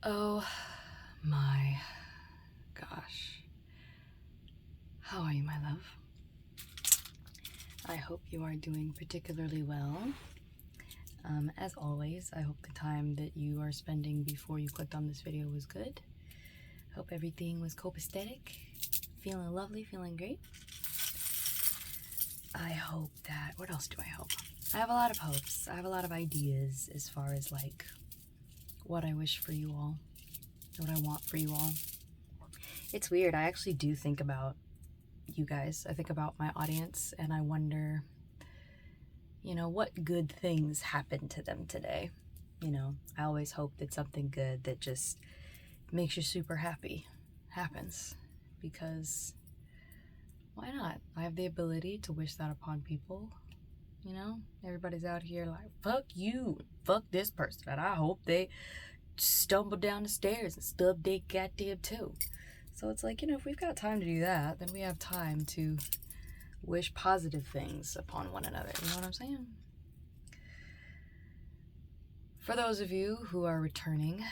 Oh my gosh. How are you, my love? I hope you are doing particularly well. As always, I hope the time that you are spending before you clicked on this video was good. Hope everything was copacetic, feeling lovely, feeling great. I hope that, what else do I hope? I have a lot of hopes. I have a lot of ideas as far as like what I wish for you all, what I want for you all. It's weird. I actually do think about you guys. I think about my audience and I wonder, what good things happened to them today. I always hope that something good that just makes you super happy happens, because why not? I have the ability to wish that upon people. Everybody's out here like, fuck you, fuck this person, and I hope they stumble down the stairs and stub their goddamn toe. So it's like, if we've got time to do that, then we have time to wish positive things upon one another. You know what I'm saying? For those of you who are returning,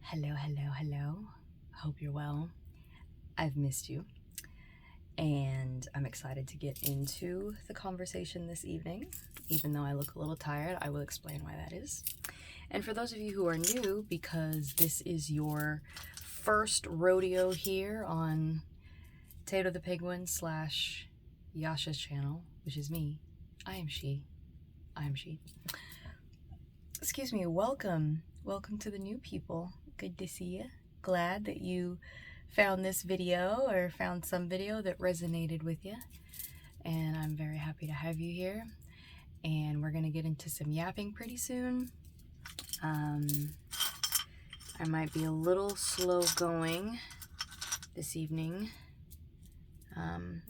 hello. Hope you're well. I've missed you. And I'm excited to get into the conversation this evening. Even though I look a little tired, I will explain why that is. And for those of you who are new, because this is your first rodeo here on Tato the Penguin / Yasha's channel, which is me. I am she. Excuse me, welcome to the new people. Good to see you. Glad that you found this video or found some video that resonated with you, and I'm very happy to have you here. And we're gonna get into some yapping pretty soon. I might be a little slow going this evening,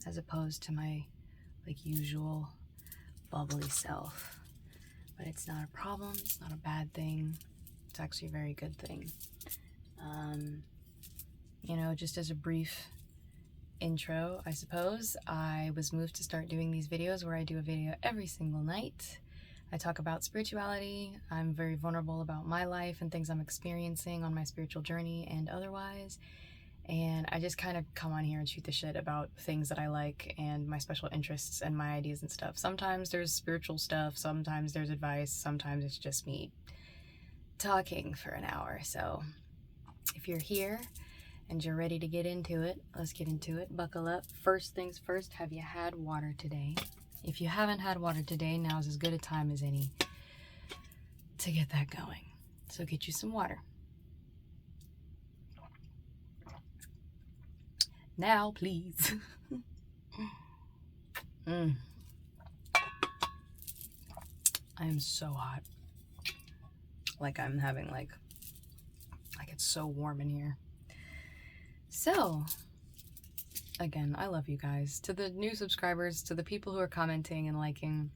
as opposed to my usual bubbly self. But it's not a problem, it's not a bad thing. It's actually a very good thing. Just as a brief intro, I suppose, I was moved to start doing these videos where I do a video every single night. I talk about spirituality. I'm very vulnerable about my life and things I'm experiencing on my spiritual journey and otherwise. And I just kind of come on here and shoot the shit about things that I like and my special interests and my ideas and stuff. Sometimes there's spiritual stuff, sometimes there's advice, sometimes it's just me talking for an hour. So if you're here and you're ready to get into it, let's get into it. Buckle up. First things first, have you had water today? If you haven't had water today, now's as good a time as any to get that going. So get you some water. Now, please. I am so hot. Like I'm having like it's so warm in here. So, again, I love you guys. To the new subscribers, to the people who are commenting and liking,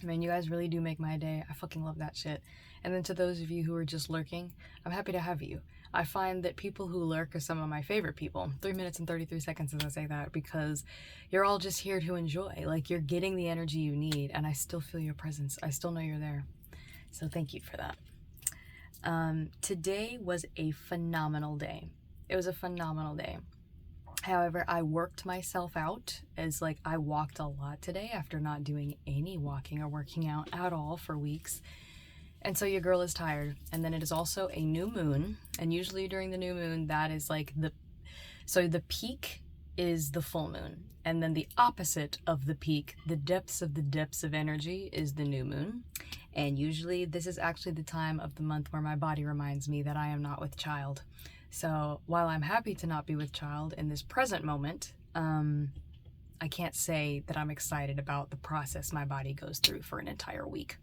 you guys really do make my day. I fucking love that shit. And then to those of you who are just lurking, I'm happy to have you. I find that people who lurk are some of my favorite people. 3 minutes and 33 seconds as I say that, because you're all just here to enjoy. Like, you're getting the energy you need, and I still feel your presence. I still know you're there. So thank you for that. Today was a phenomenal day. It was a phenomenal day. However, I worked myself out, as I walked a lot today after not doing any walking or working out at all for weeks. And so your girl is tired. And then it is also a new moon. And usually during the new moon, that is so the peak is the full moon. And then the opposite of the peak, the depths of energy, is the new moon. And usually this is actually the time of the month where my body reminds me that I am not with child. So while I'm happy to not be with child in this present moment, I can't say that I'm excited about the process my body goes through for an entire week.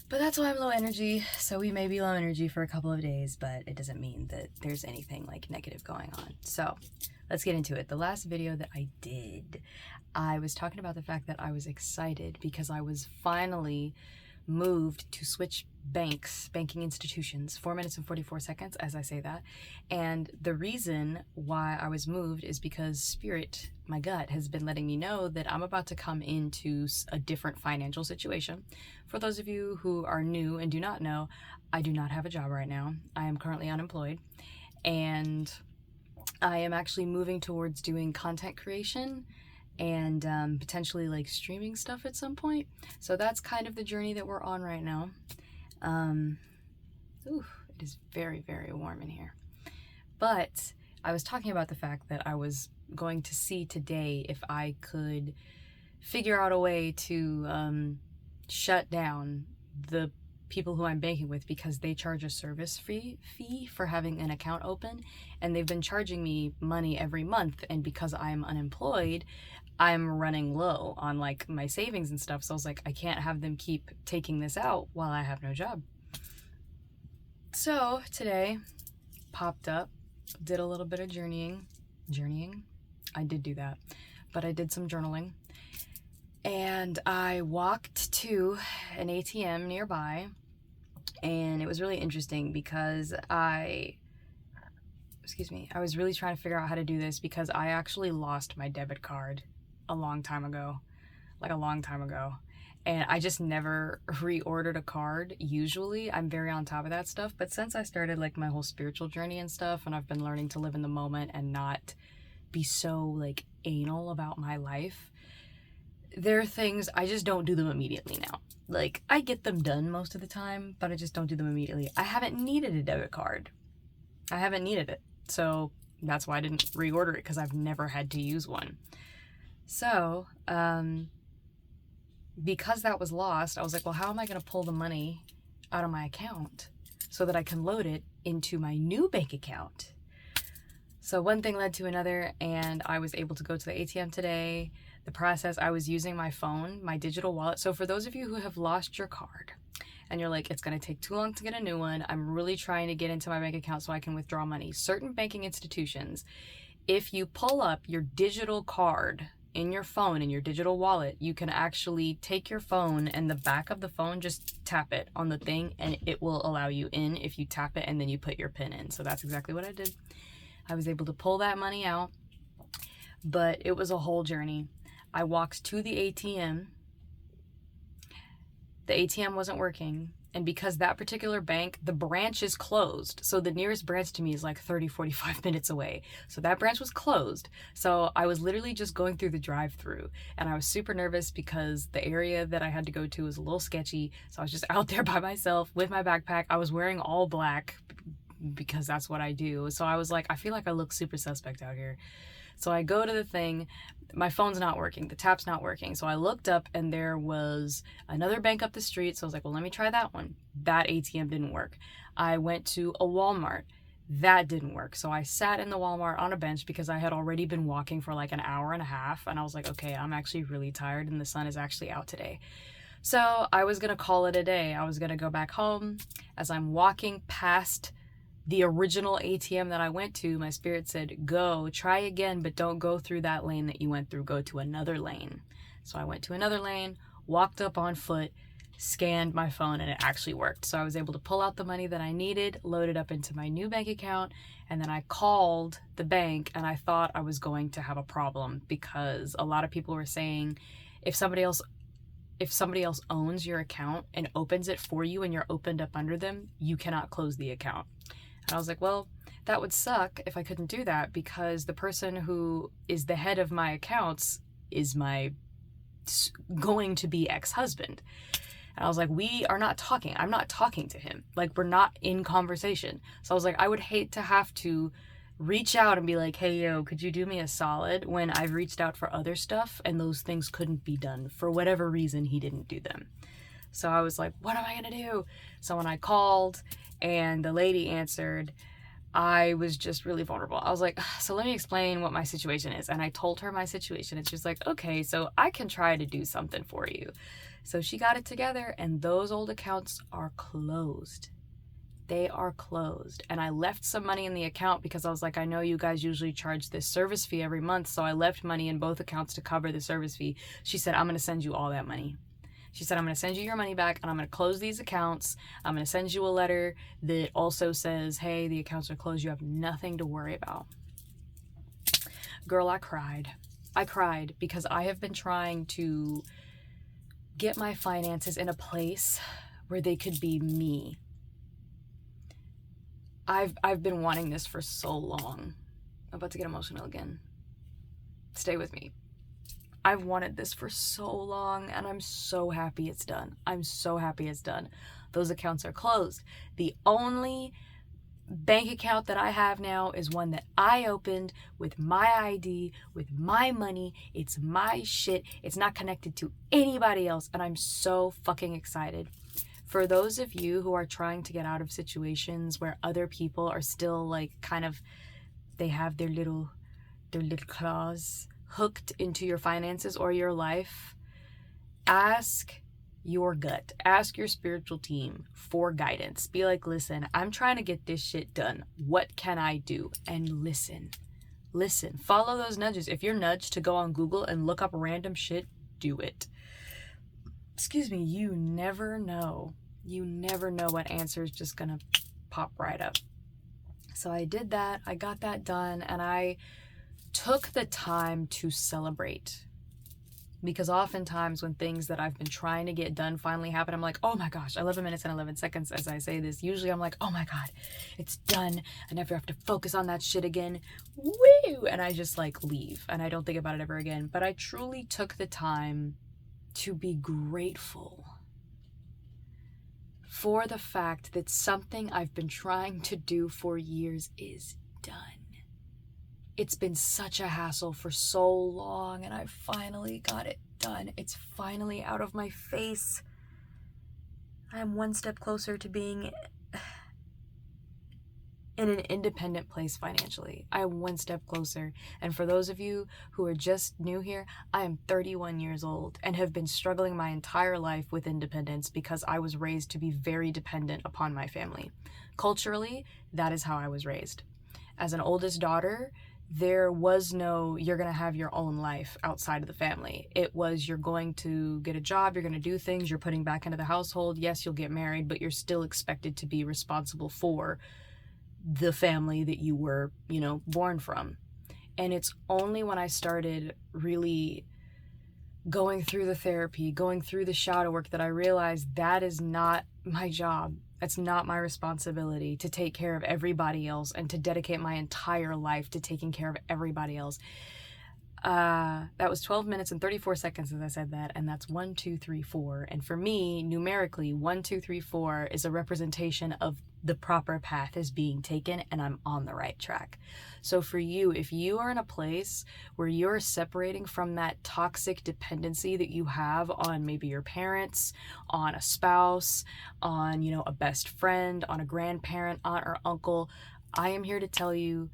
But that's why I'm low energy. So we may be low energy for a couple of days, but it doesn't mean that there's anything negative going on. So let's get into it. The last video that I did, I was talking about the fact that I was excited because I was finally moved to switch banking institutions, 4 minutes and 44 seconds as I say that. And the reason why I was moved is because Spirit, my gut, has been letting me know that I'm about to come into a different financial situation. For those of you who are new and do not know, I do not have a job right now. I am currently unemployed, and I am actually moving towards doing content creation and potentially like streaming stuff at some point. So that's kind of the journey that we're on right now. It is very, very warm in here. But I was talking about the fact that I was going to see today if I could figure out a way to shut down the people who I'm banking with, because they charge a service fee for having an account open, and they've been charging me money every month, and because I'm unemployed, I'm running low on like my savings and stuff. So I was like, I can't have them keep taking this out while I have no job. So today popped up, did a little bit of journeying. I did do that, but I did some journaling, and I walked to an ATM nearby, and it was really interesting because I was really trying to figure out how to do this, because I actually lost my debit card a long time ago, and I just never reordered a card. Usually I'm very on top of that stuff, but since I started like my whole spiritual journey and stuff, and I've been learning to live in the moment and not be so like anal about my life, there are things I just don't do them immediately now. Like, I get them done most of the time, but I just don't do them immediately. I haven't needed a debit card. I haven't needed it. So that's why I didn't reorder it, because I've never had to use one. So, because that was lost, I was like, well, how am I going to pull the money out of my account so that I can load it into my new bank account? So one thing led to another, and I was able to go to the ATM today. The process, I was using my phone, my digital wallet. So for those of you who have lost your card and you're like, it's going to take too long to get a new one, I'm really trying to get into my bank account so I can withdraw money. Certain banking institutions, if you pull up your digital card in your phone, in your digital wallet, you can actually take your phone and the back of the phone, just tap it on the thing, and it will allow you in if you tap it and then you put your PIN in. So that's exactly what I did. I was able to pull that money out, but it was a whole journey. I walked to the ATM. The ATM wasn't working, and because that particular bank, the branch is closed, so the nearest branch to me is like 30-45 minutes away. So that branch was closed. So I was literally just going through the drive-through, and I was super nervous because the area that I had to go to was a little sketchy. So I was just out there by myself with my backpack. I was wearing all black because that's what I do. So I was like, I feel like I look super suspect out here. So I go to the thing, my phone's not working, the tap's not working. So I looked up and there was another bank up the street. So I was like, well, let me try that one. That ATM didn't work. I went to a Walmart. That didn't work. So I sat in the Walmart on a bench because I had already been walking for like an hour and a half. And I was like, okay, I'm actually really tired and the sun is actually out today. So I was going to call it a day. I was going to go back home. As I'm walking past the original ATM that I went to, my spirit said, go, try again, but don't go through that lane that you went through. Go to another lane. So I went to another lane, walked up on foot, scanned my phone, and it actually worked. So I was able to pull out the money that I needed, load it up into my new bank account, and then I called the bank, and I thought I was going to have a problem because a lot of people were saying if somebody else owns your account and opens it for you and you're opened up under them, you cannot close the account. And I was like, well, that would suck if I couldn't do that, because the person who is the head of my accounts is my going to be ex-husband. And I was like, we are not talking. I'm not talking to him. Like, we're not in conversation. So I was like, I would hate to have to reach out and be like, hey, yo, could you do me a solid, when I've reached out for other stuff and those things couldn't be done. For whatever reason, he didn't do them. So I was like, what am I going to do? So when I called and the lady answered, I was just really vulnerable. I was like, so let me explain what my situation is. And I told her my situation, and she was like, okay, so I can try to do something for you. So she got it together, and those old accounts are closed. They are closed. And I left some money in the account because I was like, I know you guys usually charge this service fee every month. So I left money in both accounts to cover the service fee. She said, I'm going to send you all that money. She said, I'm going to send you your money back and I'm going to close these accounts. I'm going to send you a letter that also says, hey, the accounts are closed. You have nothing to worry about. Girl, I cried. I cried because I have been trying to get my finances in a place where they could be me. I've been wanting this for so long. I'm about to get emotional again. Stay with me. I've wanted this for so long and I'm so happy it's done. I'm so happy it's done. Those accounts are closed. The only bank account that I have now is one that I opened with my ID, with my money. It's my shit. It's not connected to anybody else. And I'm so fucking excited. For those of you who are trying to get out of situations where other people are still like kind of, they have their little claws hooked into your finances or your life, ask your gut, ask your spiritual team for guidance. Be like, listen, I'm trying to get this shit done. What can I do? And listen, follow those nudges. If you're nudged to go on Google and look up random shit, do it. Excuse me, you never know what answer is just gonna pop right up. So I did that, I got that done, and I took the time to celebrate, because oftentimes when things that I've been trying to get done finally happen, I'm like, oh my gosh, 11 minutes and 11 seconds as I say this. Usually I'm like, oh my God, it's done. I never have to focus on that shit again. Woo! And I just like leave and I don't think about it ever again. But I truly took the time to be grateful for the fact that something I've been trying to do for years is done. It's been such a hassle for so long, and I finally got it done. It's finally out of my face. I am one step closer to being in an independent place financially. I am one step closer. And for those of you who are just new here, I am 31 years old and have been struggling my entire life with independence because I was raised to be very dependent upon my family. Culturally, that is how I was raised. As an oldest daughter, there was no, you're going to have your own life outside of the family. It was, you're going to get a job, you're going to do things, you're putting back into the household. Yes, you'll get married, but you're still expected to be responsible for the family that you were, born from. And it's only when I started really going through the therapy, going through the shadow work, that I realized that is not my job. That's not my responsibility to take care of everybody else and to dedicate my entire life to taking care of everybody else. That was 12 minutes and 34 seconds as I said that, and that's 1, 2, 3, 4. And for me, numerically, 1, 2, 3, 4 is a representation of the proper path is being taken and I'm on the right track. So for you, if you are in a place where you're separating from that toxic dependency that you have on maybe your parents, on a spouse, on, a best friend, on a grandparent, aunt or uncle, I am here to tell you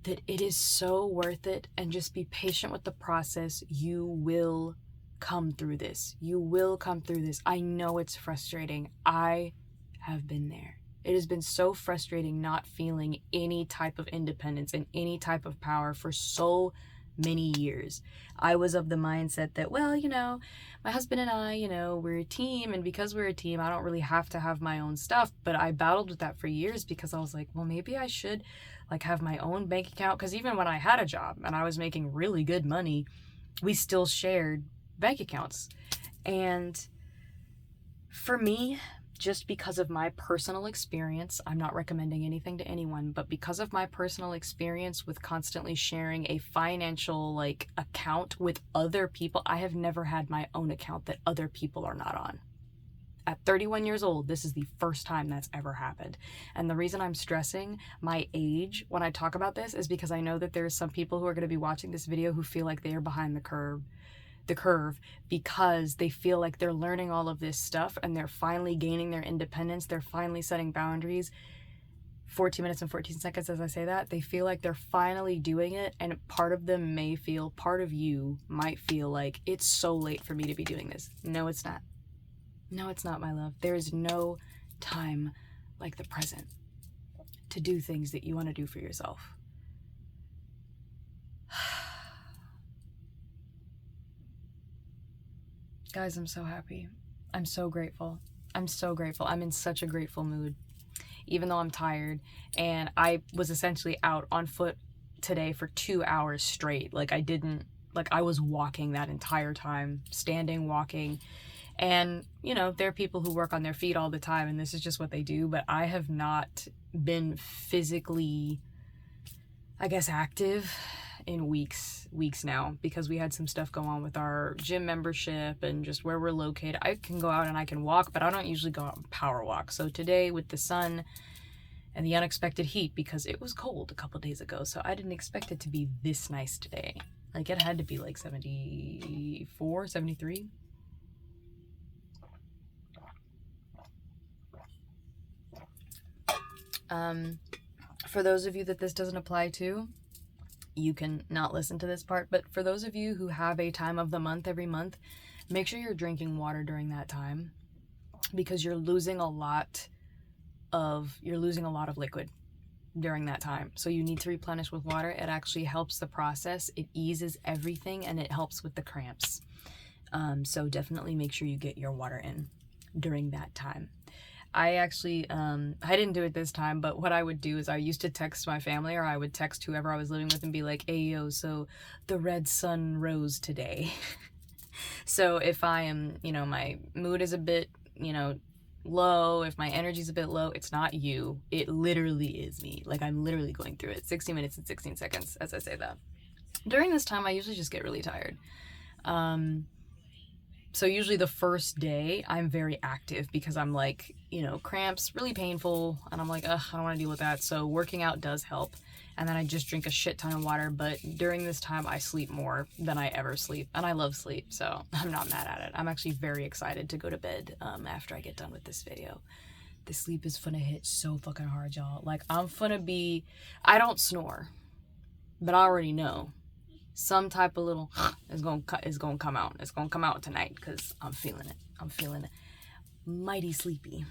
that it is so worth it, and just be patient with the process. You will come through this. You will come through this. I know it's frustrating. I have been there. It has been so frustrating not feeling any type of independence and any type of power for so many years. I was of the mindset that, well, my husband and I, we're a team, and because we're a team, I don't really have to have my own stuff. But I battled with that for years because I was like, well, maybe I should have my own bank account, because even when I had a job and I was making really good money, we still shared bank accounts. And for me, just because of my personal experience, I'm not recommending anything to anyone, but because of my personal experience with constantly sharing a financial account with other people, I have never had my own account that other people are not on. At 31 years old, this is the first time that's ever happened. And the reason I'm stressing my age when I talk about this is because I know that there's some people who are going to be watching this video who feel like they are behind the curve because they feel like they're learning all of this stuff and they're finally gaining their independence. They're finally setting boundaries. 14 minutes and 14 seconds as I say that. They feel like they're finally doing it, and part of you might feel like it's so late for me to be doing this. No, it's not. No, it's not, my love. There is no time like the present to do things that you want to do for yourself. Guys, I'm so happy. I'm so grateful. I'm so grateful. I'm in such a grateful mood, even though I'm tired. And I was essentially out on foot today for 2 hours straight. Like I was walking that entire time, standing, walking. And, you know, there are people who work on their feet all the time and this is just what they do. But I have not been physically, I guess, active in weeks now, because we had some stuff go on with our gym membership and just where we're located. I can go out and I can walk, but I don't usually go out and power walk. So today, with the sun and the unexpected heat, because it was cold a couple days ago, so I didn't expect it to be this nice today. Like, it had to be like 74, 73. For those of you that this doesn't apply to, you can not listen to this part, but for those of you who have a time of the month every month, make sure you're drinking water during that time, because you're losing a lot of liquid during that time. So you need to replenish with water. It actually helps the process. It eases everything and it helps with the cramps. So definitely make sure you get your water in during that time. I actually, I didn't do it this time, but what I would do is I used to text my family, or I would text whoever I was living with and be like, hey, yo, so the red sun rose today. So if I am, you know, my mood is a bit, you know, low, if my energy's a bit low, it's not you. It literally is me. Like, I'm literally going through it. 60 minutes and 16 seconds as I say that. During this time, I usually just get really tired. So usually the first day I'm very active because I'm like, you know, cramps, really painful. And I'm like, ugh, I don't want to deal with that. So working out does help. And then I just drink a shit ton of water. But during this time, I sleep more than I ever sleep. And I love sleep, so I'm not mad at it. I'm actually very excited to go to bed after I get done with this video. The sleep is finna hit so fucking hard, y'all. Like, I don't snore, but I already know some type of little is gonna come out. It's gonna come out tonight because I'm feeling it. I'm feeling mighty sleepy.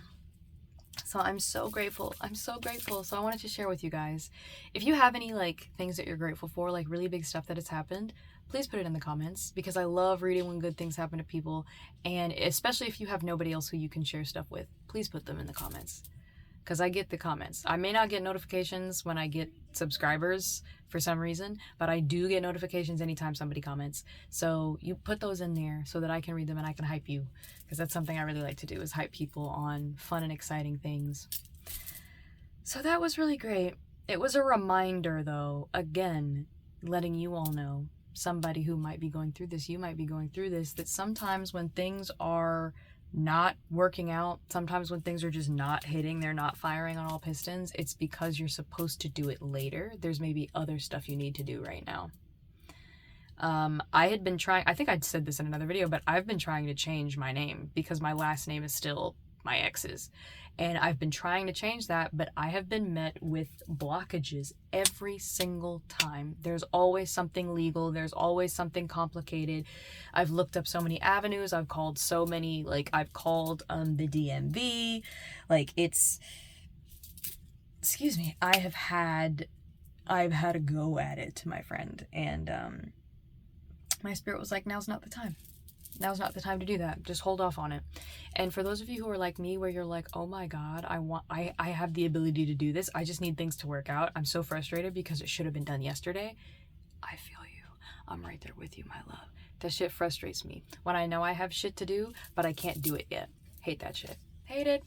So I'm so grateful. I'm so grateful. So I wanted to share with you guys. If you have any like things that you're grateful for, like really big stuff that has happened, please put it in the comments, because I love reading when good things happen to people. And especially if you have nobody else who you can share stuff with, please put them in the comments, because I get the comments. I may not get notifications when I get subscribers for some reason, but I do get notifications anytime somebody comments. So you put those in there so that I can read them and I can hype you, because that's something I really like to do, is hype people on fun and exciting things. So that was really great. It was a reminder, though, again, letting you all know, somebody who might be going through this, you might be going through this, that sometimes when things are not working out, sometimes when things are just not hitting, they're not firing on all pistons, it's because you're supposed to do it later. There's maybe other stuff you need to do right now. I had been trying, I think I'd said this in another video, but I've been trying to change my name because my last name is still my ex's. And I've been trying to change that, but I have been met with blockages every single time. There's always something legal. There's always something complicated. I've looked up so many avenues. I've called so many, like I've called the DMV. Like, it's, excuse me, I've had a go at it, my friend. And my spirit was like, now's not the time. Now's not the time to do that. Just hold off on it. And for those of you who are like me, where you're like, oh my God, I have the ability to do this. I just need things to work out. I'm so frustrated because it should have been done yesterday. I feel you. I'm right there with you, my love. That shit frustrates me. When I know I have shit to do, but I can't do it yet. Hate that shit. Hate it.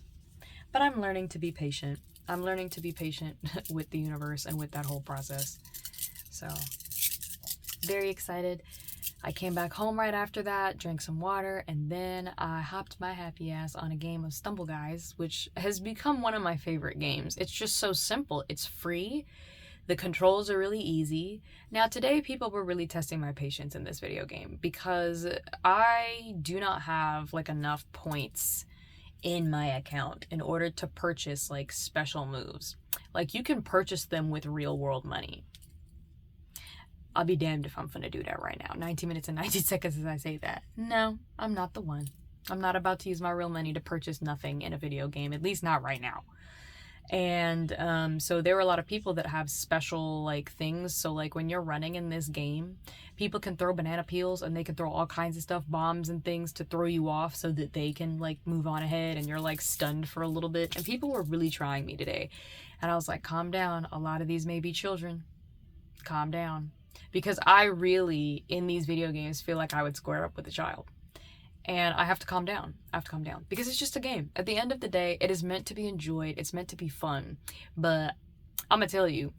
But I'm learning to be patient. I'm learning to be patient with the universe and with that whole process. So, very excited. I came back home right after that, drank some water, and then I hopped my happy ass on a game of Stumble Guys, which has become one of my favorite games. It's just so simple. It's free. The controls are really easy. Now, today, people were really testing my patience in this video game because I do not have, like, enough points in my account in order to purchase, like, special moves. Like, you can purchase them with real-world money. I'll be damned if I'm gonna do that right now. 19 minutes and 90 seconds as I say that. No, I'm not the one. I'm not about to use my real money to purchase nothing in a video game, at least not right now. And so there were a lot of people that have special like things. So like when you're running in this game, people can throw banana peels and they can throw all kinds of stuff, bombs and things to throw you off so that they can like move on ahead and you're like stunned for a little bit. And people were really trying me today. And I was like, calm down. A lot of these may be children. Calm down. Because I really, in these video games, feel like I would square up with a child. And I have to calm down. I have to calm down. Because it's just a game. At the end of the day, it is meant to be enjoyed. It's meant to be fun. But I'm going to tell you,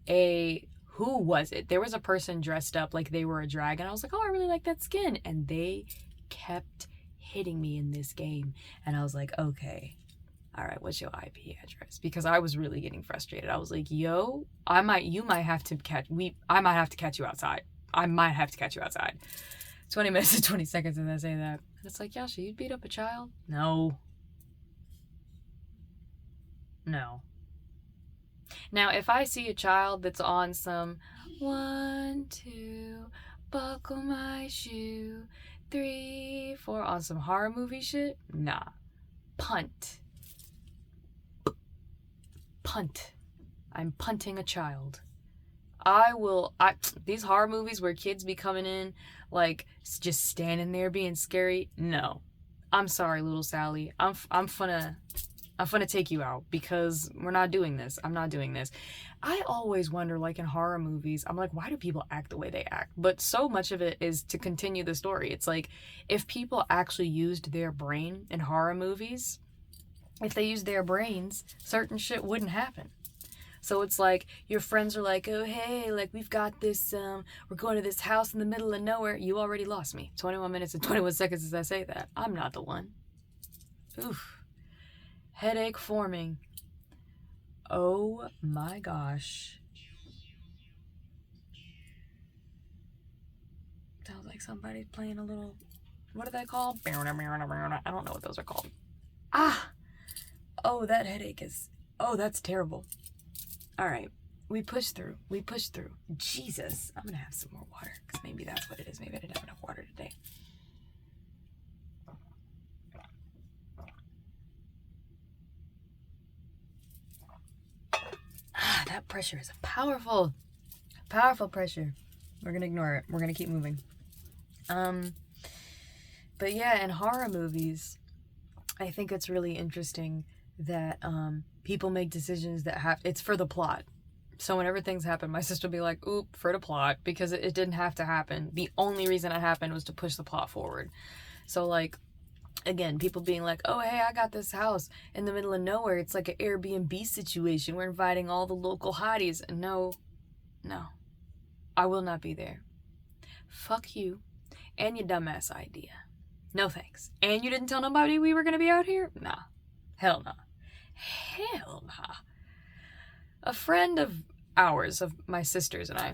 who was it? There was a person dressed up like they were a dragon. I was like, oh, I really like that skin. And they kept hitting me in this game. And I was like, okay, all right, what's your IP address? Because I was really getting frustrated. I was like, yo, I might have to catch you outside. I might have to catch you outside. 20 minutes and 20 seconds as I say that. And it's like, Yasha, you'd beat up a child? No. No. Now, if I see a child that's on some 1, 2, buckle my shoe, 3, 4, on some horror movie shit, nah. Punt. Punt. I'm punting a child. These horror movies where kids be coming in, like, just standing there being scary, no. I'm sorry, little Sally. I'm finna take you out because we're not doing this. I'm not doing this. I always wonder, like in horror movies, I'm like, why do people act the way they act? But so much of it is to continue the story. It's like, if people actually used their brain in horror movies, if they used their brains, certain shit wouldn't happen. So it's like, your friends are like, oh, hey, like, we've got this, we're going to this house in the middle of nowhere. You already lost me. 21 minutes and 21 seconds as I say that. I'm not the one. Oof. Headache forming. Oh my gosh. Sounds like somebody's playing a little, what are they called? I don't know what those are called. Ah! Oh, that headache is, oh, that's terrible. All right, we push through. Jesus, I'm gonna have some more water because maybe that's what it is. Maybe I didn't have enough water today. Ah, that pressure is a powerful pressure. We're gonna ignore it. We're gonna keep moving. But yeah, in horror movies, I think it's really interesting that people make decisions that it's for the plot. So whenever things happen, my sister will be like, oop, for the plot, because it didn't have to happen. The only reason it happened was to push the plot forward. So like, again, people being like, oh, hey, I got this house in the middle of nowhere. It's like an Airbnb situation. We're inviting all the local hotties. No, I will not be there. Fuck you and your dumbass idea. No thanks. And you didn't tell nobody we were going to be out here? Nah. Hell nah. Hell nah. A friend of ours, of my sister's and I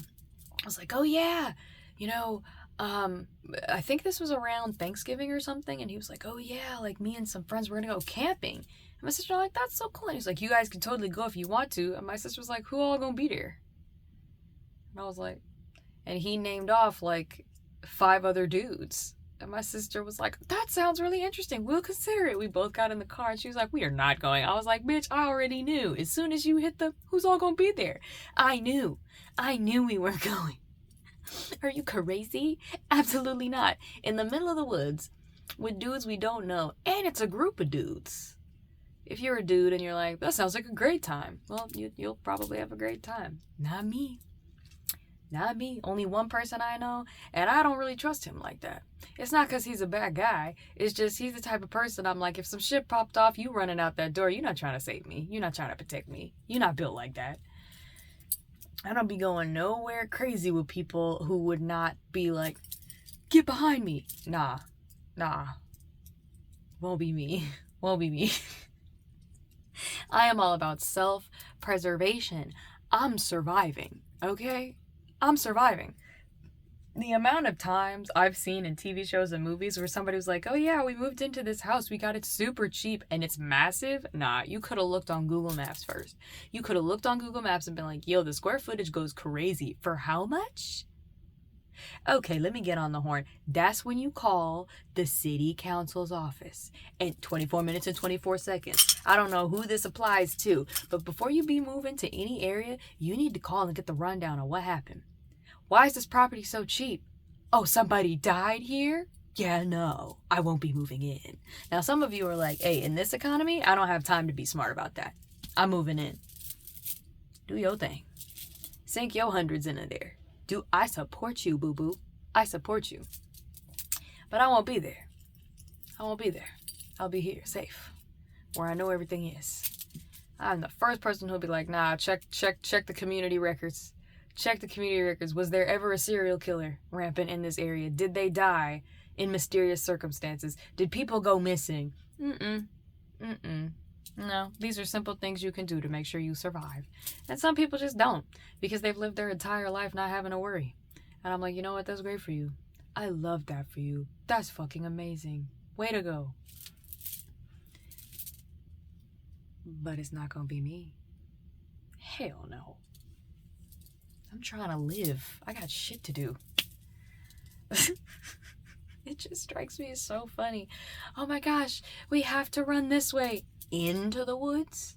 was like, oh yeah, you know, I think this was around Thanksgiving or something, and he was like, oh yeah, like me and some friends, we're gonna go camping. And my sister was like, that's so cool. And he's like, you guys can totally go if you want to. And my sister was like, who all gonna be there? And I was like, and he named off like 5 other dudes. And my sister was like, that sounds really interesting. We'll consider it. We both got in the car and she was like, we are not going. I was like, bitch, I already knew. As soon as you hit who's all gonna be there? I knew we weren't going. Are you crazy? Absolutely not. In the middle of the woods with dudes we don't know. And it's a group of dudes. If you're a dude and you're like, that sounds like a great time. Well, you'll probably have a great time. Not me. Not me. Only one person I know, and I don't really trust him like that. It's not because he's a bad guy. It's just he's the type of person I'm like, if some shit popped off, you running out that door, you're not trying to save me. You're not trying to protect me. You're not built like that. I don't be going nowhere crazy with people who would not be like, get behind me. Nah. Won't be me. Won't be me. I am all about self-preservation. I'm surviving, okay? I'm surviving. The amount of times I've seen in TV shows and movies where somebody was like, oh yeah, we moved into this house, we got it super cheap and it's massive. Nah, you could have looked on Google Maps first. You could have looked on Google Maps and been like, yo, the square footage goes crazy. For how much? Okay, let me get on the horn. That's when you call the city council's office at 24 minutes and 24 seconds. I don't know who this applies to, but before you be moving to any area, you need to call and get the rundown on what happened. Why is this property so cheap? Oh, somebody died here? Yeah, no, I won't be moving in. Now, some of you are like, hey, in this economy, I don't have time to be smart about that. I'm moving in. Do your thing. Sink your hundreds into there. I support you, boo-boo. I support you. But I won't be there. I won't be there. I'll be here, safe, where I know everything is. I'm the first person who'll be like, nah, check the community records. Check the community records. Was there ever a serial killer rampant in this area? Did they die in mysterious circumstances? Did people go missing? No, these are simple things you can do to make sure you survive. And some people just don't, because they've lived their entire life not having to worry. And I'm like, you know what? That's great for you. I love that for you. That's fucking amazing. Way to go. But it's not gonna be me. Hell no. I'm trying to live. I got shit to do. It just strikes me as so funny. Oh my gosh, we have to run this way. Into the woods?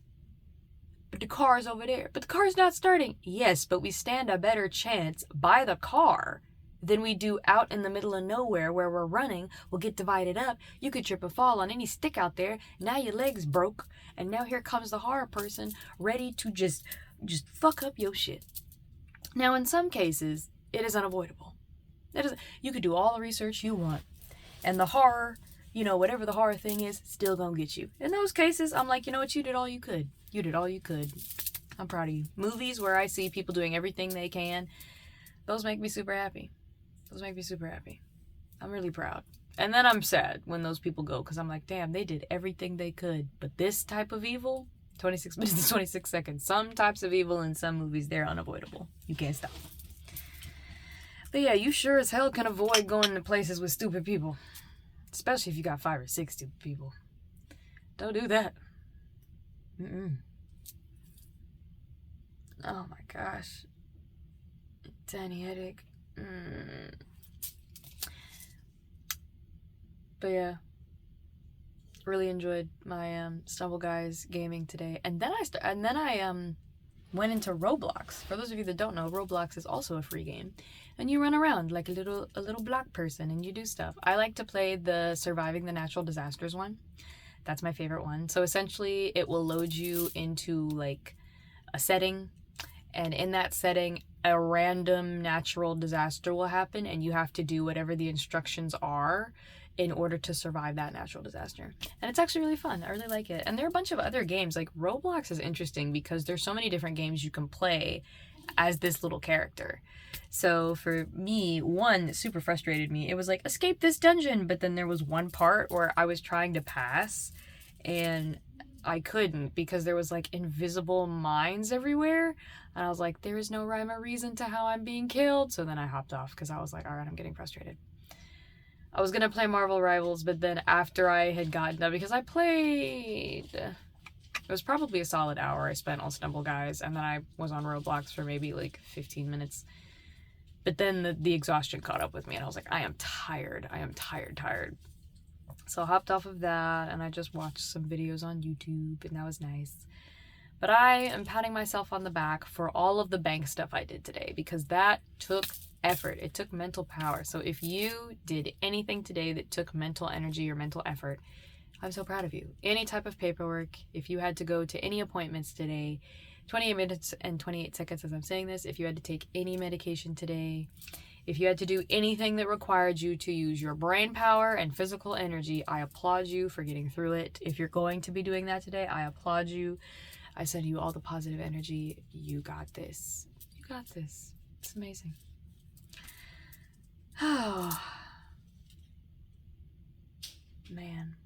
But the car's over there. But the car's not starting. Yes, but we stand a better chance by the car than we do out in the middle of nowhere where we're running. We'll get divided up. You could trip and fall on any stick out there. Now your leg's broke. And now here comes the horror person ready to just fuck up your shit. Now, in some cases, it is unavoidable. You could do all the research you want. And the horror, whatever the horror thing is, still gonna get you. In those cases, I'm like, you know what? You did all you could. You did all you could. I'm proud of you. Movies where I see people doing everything they can, those make me super happy. I'm really proud. And then I'm sad when those people go, because I'm like, damn, they did everything they could. But this type of evil, 26 minutes and 26 seconds. Some types of evil in some movies, they're unavoidable. You can't stop. But yeah, you sure as hell can avoid going to places with stupid people. Especially if you got 5 or 6 stupid people. Don't do that. Oh my gosh. Tiny headache. But yeah. Really enjoyed my Stumble Guys gaming today. And then I went into Roblox. For those of you that don't know, Roblox is also a free game. And you run around like a little black person and you do stuff. I like to play the Surviving the Natural Disasters one. That's my favorite one. So essentially it will load you into like a setting, and in that setting a random natural disaster will happen and you have to do whatever the instructions are in order to survive that natural disaster. And it's actually really fun. I really like it. And there are a bunch of other games. Like Roblox is interesting because there's so many different games you can play as this little character. So for me, one that super frustrated me, it was like, escape this dungeon, but then there was one part where I was trying to pass and I couldn't because there was like invisible mines everywhere, and I was like, there is no rhyme or reason to how I'm being killed. So then I hopped off because I was like, all right, I'm getting frustrated. I was gonna play Marvel Rivals, but then after I had gotten done, because I played, it was probably a solid hour I spent on Stumble Guys, and then I was on Roblox for maybe like 15 minutes. But then the exhaustion caught up with me, and I was like, I am tired. So I hopped off of that, and I just watched some videos on YouTube, and that was nice. But I am patting myself on the back for all of the bank stuff I did today, because that took effort. It took mental power. So if you did anything today that took mental energy or mental effort, I'm so proud of you. Any type of paperwork, if you had to go to any appointments today, 28 minutes and 28 seconds as I'm saying this, if you had to take any medication today, if you had to do anything that required you to use your brain power and physical energy, I applaud you for getting through it. If you're going to be doing that today, I applaud you. I send you all the positive energy. You got this. You got this. It's amazing. Oh, man.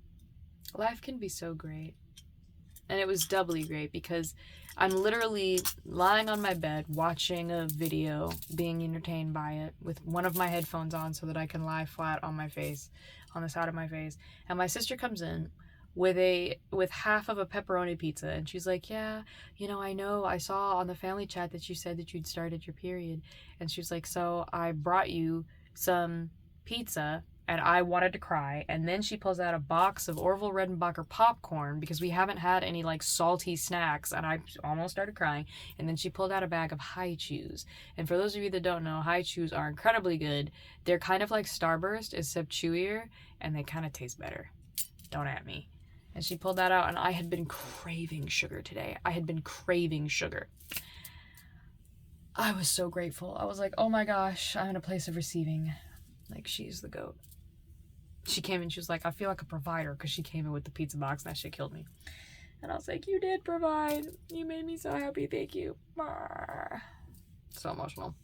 Life can be so great. And it was doubly great because I'm literally lying on my bed watching a video, being entertained by it with one of my headphones on so that I can lie flat on my face, on the side of my face. And my sister comes in with half of a pepperoni pizza. And she's like, yeah, I know I saw on the family chat that you said that you'd started your period. And she was like, so I brought you some pizza, and I wanted to cry. And then she pulls out a box of Orville Redenbacher popcorn, because we haven't had any like salty snacks, and I almost started crying. And then she pulled out a bag of Hi-Chews. And for those of you that don't know, Hi-Chews are incredibly good. They're kind of like Starburst, except chewier, and they kind of taste better. Don't at me. And she pulled that out, and I had been craving sugar today. I had been craving sugar. I was so grateful. I was like, oh my gosh, I'm in a place of receiving. Like, she's the GOAT. She came in, she was like, I feel like a provider, because she came in with the pizza box, and that shit killed me. And I was like, you did provide. You made me so happy. Thank you. So emotional.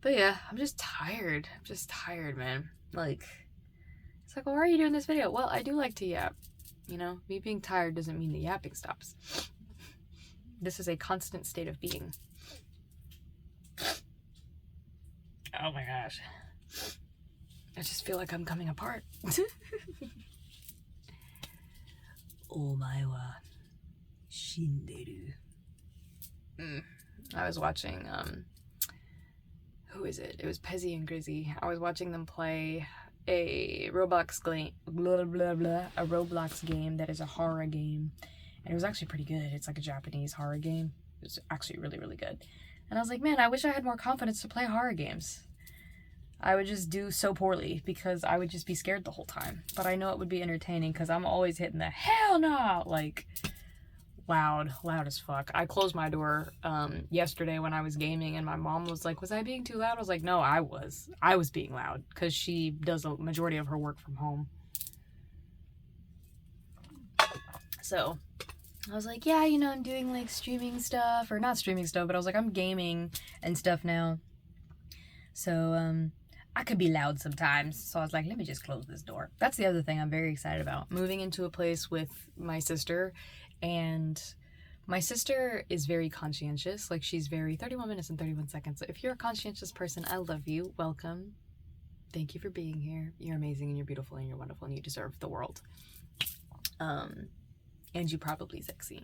But yeah, I'm just tired. Man. Like, it's like, well, why are you doing this video? Well, I do like to yap. Me being tired doesn't mean the yapping stops. This is a constant state of being. Oh my gosh. I just feel like I'm coming apart. Omae wa shinderu. I was watching, who is it? It was Pezzy and Grizzy. I was watching them play a Roblox game that is a horror game. And it was actually pretty good. It's like a Japanese horror game. It was actually really, really good. And I was like, man, I wish I had more confidence to play horror games. I would just do so poorly because I would just be scared the whole time. But I know it would be entertaining because I'm always hitting the hell no, like, loud as fuck. I closed my door yesterday when I was gaming, and my mom was like, was I being too loud? I was like, no, I was being loud because she does a majority of her work from home. So I was like, yeah, I'm doing like streaming stuff, or not streaming stuff, but I was like, I'm gaming and stuff now. So, I could be loud sometimes. So I was like, let me just close this door. That's the other thing I'm very excited about. Moving into a place with my sister, and my sister is very conscientious. Like, she's very 31 minutes and 31 seconds. So if you're a conscientious person, I love you. Welcome. Thank you for being here. You're amazing, and you're beautiful, and you're wonderful, and you deserve the world. And you're probably sexy.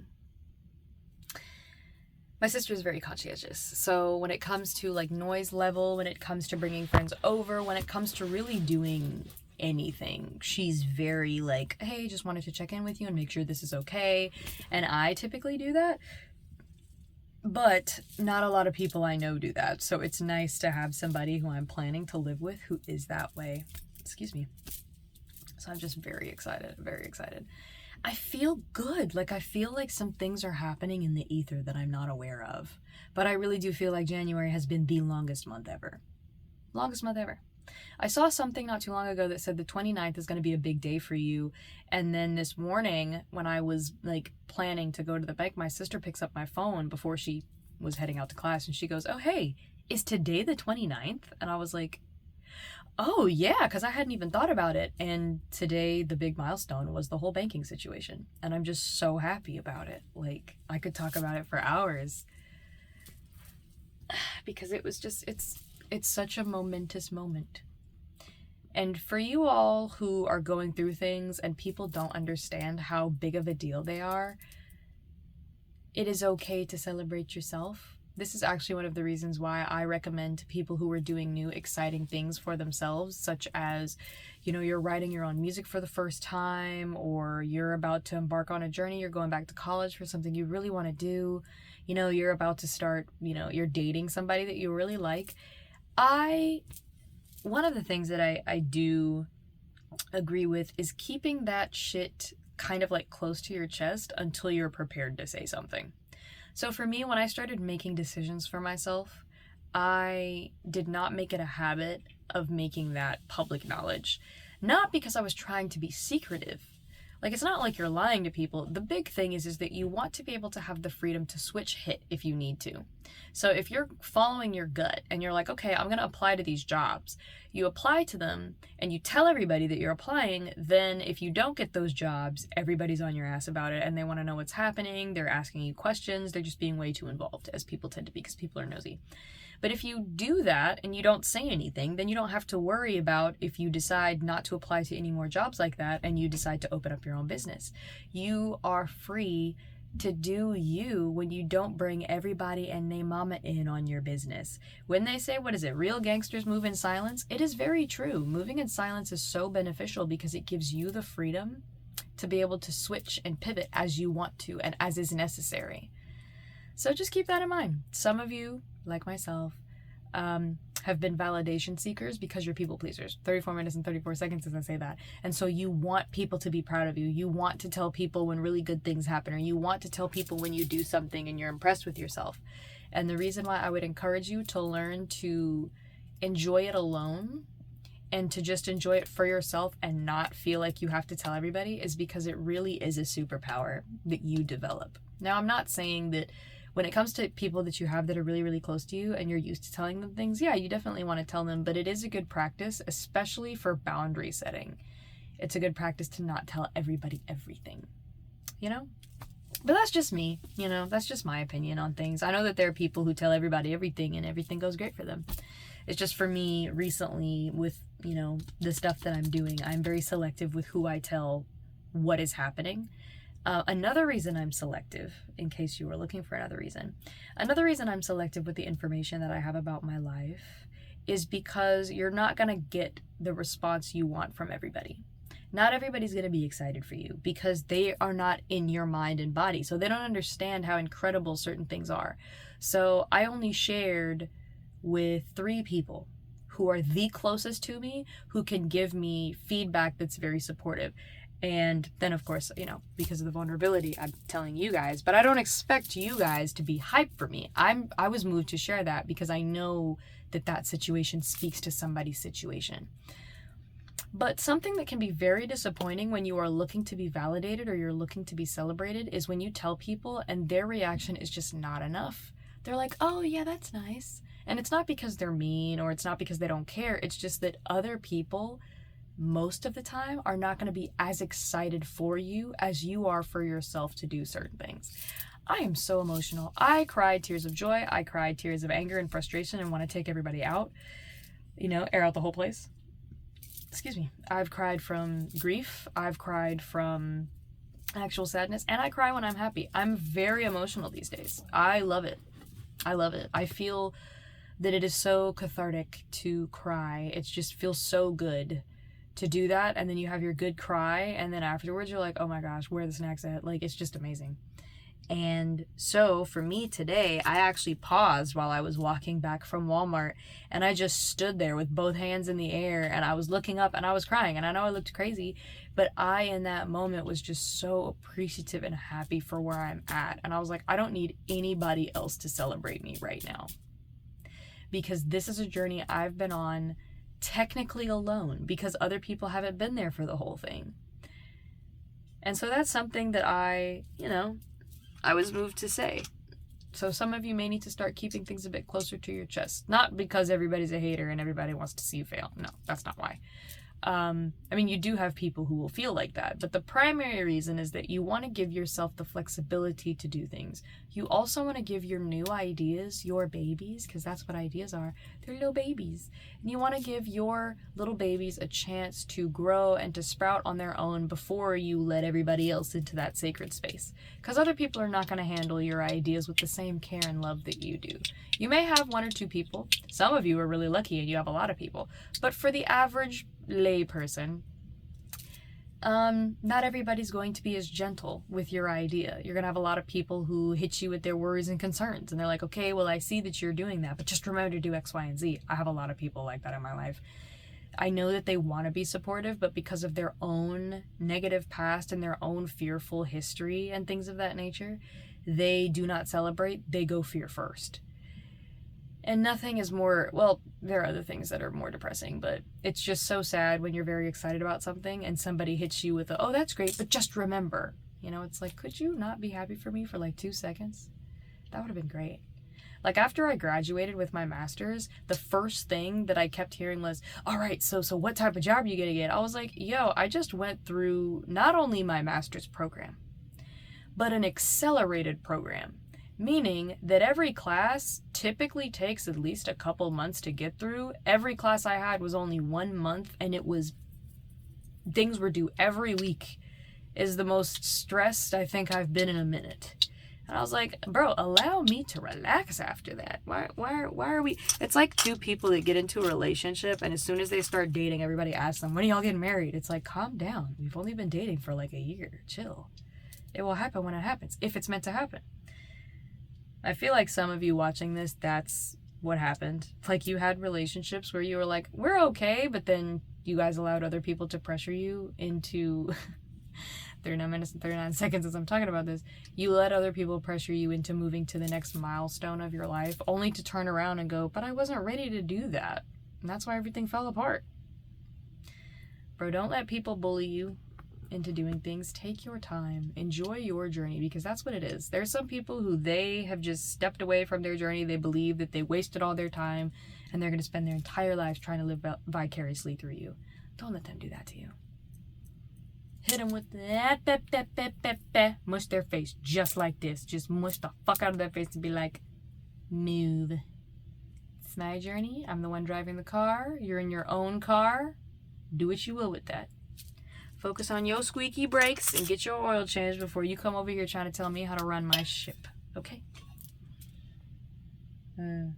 My sister is very conscientious. So when it comes to like noise level, when it comes to bringing friends over, when it comes to really doing anything, she's very like, hey, just wanted to check in with you and make sure this is okay. And I typically do that. But not a lot of people I know do that. So it's nice to have somebody who I'm planning to live with who is that way. Excuse me. So I'm just very excited. Very excited. I feel good. Like, I feel like some things are happening in the ether that I'm not aware of. But I really do feel like January has been the longest month ever. Longest month ever. I saw something not too long ago that said the 29th is going to be a big day for you. And then this morning, when I was like planning to go to the bank, my sister picks up my phone before she was heading out to class, and she goes, oh, hey, is today the 29th? And I was like, oh yeah, because I hadn't even thought about it. And today the big milestone was the whole banking situation, and I'm just so happy about it. Like, I could talk about it for hours because it was just, it's such a momentous moment. And for you all who are going through things and people don't understand how big of a deal they are, it is okay to celebrate yourself. This is actually one of the reasons why I recommend to people who are doing new, exciting things for themselves, such as, you're writing your own music for the first time, or you're about to embark on a journey, you're going back to college for something you really want to do, you're about to start, you're dating somebody that you really like. One of the things that I do agree with is keeping that shit kind of like close to your chest until you're prepared to say something. So for me, when I started making decisions for myself, I did not make it a habit of making that public knowledge. Not because I was trying to be secretive. Like, it's not like you're lying to people. The big thing is that you want to be able to have the freedom to switch hit if you need to. So if you're following your gut and you're like, okay, I'm going to apply to these jobs, you apply to them and you tell everybody that you're applying, then if you don't get those jobs, everybody's on your ass about it and they want to know what's happening. They're asking you questions. They're just being way too involved, as people tend to be, because people are nosy. But if you do that and you don't say anything, then you don't have to worry about if you decide not to apply to any more jobs like that and you decide to open up your own business. You are free to do you when you don't bring everybody and their mama in on your business. When they say, what is it, real gangsters move in silence? It is very true. Moving in silence is so beneficial because it gives you the freedom to be able to switch and pivot as you want to and as is necessary. So just keep that in mind. Some of you, like myself, have been validation seekers because you're people pleasers. 34 minutes and 34 seconds as I say that. And so you want people to be proud of you. You want to tell people when really good things happen, or you want to tell people when you do something and you're impressed with yourself. And the reason why I would encourage you to learn to enjoy it alone and to just enjoy it for yourself and not feel like you have to tell everybody is because it really is a superpower that you develop. Now, I'm not saying that when it comes to people that you have that are really, really close to you and you're used to telling them things, yeah, you definitely want to tell them, but it is a good practice, especially for boundary setting. It's a good practice to not tell everybody everything, you know? But that's just me, you know, that's just my opinion on things. I know that there are people who tell everybody everything and everything goes great for them. It's just for me recently with, you know, the stuff that I'm doing, I'm very selective with who I tell what is happening. Another reason I'm selective, in case you were looking for another reason I'm selective with the information that I have about my life is because you're not going to get the response you want from everybody. Not everybody's going to be excited for you because they are not in your mind and body. So they don't understand how incredible certain things are. So I only shared with 3 people who are the closest to me, who can give me feedback that's very supportive. And then, of course, you know, because of the vulnerability, I'm telling you guys, but I don't expect you guys to be hyped for me. I was moved to share that because I know that situation speaks to somebody's situation. But something that can be very disappointing when you are looking to be validated or you're looking to be celebrated is when you tell people and their reaction is just not enough. They're like, oh yeah, that's nice. And it's not because they're mean or it's not because they don't care. It's just that other people most of the time are not going to be as excited for you as you are for yourself to do certain things. I am so emotional. I cried tears of joy. I cried tears of anger and frustration and want to take everybody out, you know, air out the whole place. Excuse me. I've cried from grief. I've cried from actual sadness, and I cry when I'm happy. I'm very emotional these days. I love it. I love it. I feel that it is so cathartic to cry. It just feels so good to do that, and then you have your good cry, and then afterwards you're like, oh my gosh, where are the snacks at? Like, it's just amazing. And so for me today, I actually paused while I was walking back from Walmart, and I just stood there with both hands in the air, and I was looking up and I was crying, and I know I looked crazy, but I in that moment was just so appreciative and happy for where I'm at. And I was like, I don't need anybody else to celebrate me right now, because this is a journey I've been on technically alone because other people haven't been there for the whole thing. And so that's something that I was moved to say. So some of you may need to start keeping things a bit closer to your chest. Not because everybody's a hater and everybody wants to see you fail. No, that's not why. I mean, you do have people who will feel like that, but the primary reason is that you want to give yourself the flexibility to do things. You also want to give your new ideas, your babies, because that's what ideas are. They're little babies. And you want to give your little babies a chance to grow and to sprout on their own before you let everybody else into that sacred space. Because other people are not going to handle your ideas with the same care and love that you do. You may have 1 or 2 people. Some of you are really lucky and you have a lot of people. But for the average lay person, not everybody's going to be as gentle with your idea. You're going to have a lot of people who hit you with their worries and concerns, and they're like, okay, well, I see that you're doing that, but just remember to do X, Y, and Z. I have a lot of people like that in my life. I know that they want to be supportive, but because of their own negative past and their own fearful history and things of that nature, they do not celebrate. They go fear first. And nothing is more, well, there are other things that are more depressing, but it's just so sad when you're very excited about something and somebody hits you with oh, that's great, but just remember. You know, it's like, could you not be happy for me for like 2 seconds? That would have been great. Like, after I graduated with my master's, the first thing that I kept hearing was, all right, so what type of job are you gonna get? I was like, yo, I just went through not only my master's program, but an accelerated program, meaning that every class typically takes at least a couple months to get through. Every class I had was only 1 month, and things were due every week. Is the most stressed I think I've been in a minute. And I was like, bro, allow me to relax after that. Why are we... It's like two people that get into a relationship, and as soon as they start dating, everybody asks them, when are y'all getting married? It's like, calm down. We've only been dating for like a year. Chill. It will happen when it happens, if it's meant to happen. I feel like some of you watching this, that's what happened. Like, you had relationships where you were like, we're okay, but then you guys allowed other people to pressure you into... 39 minutes and 39 seconds as I'm talking about this, you let other people pressure you into moving to the next milestone of your life, only to turn around and go, but I wasn't ready to do that. And that's why everything fell apart. Bro, don't let people bully you into doing things. Take your time. Enjoy your journey, because that's what it is. There's some people who they have just stepped away from their journey. They believe that they wasted all their time, and they're going to spend their entire lives trying to live vicariously through you. Don't let them do that to you. Hit them with that, mush their face just like this. Just mush the fuck out of their face and be like, move. It's my journey. I'm the one driving the car. You're in your own car. Do what you will with that. Focus on your squeaky brakes and get your oil changed before you come over here trying to tell me how to run my ship. Okay? But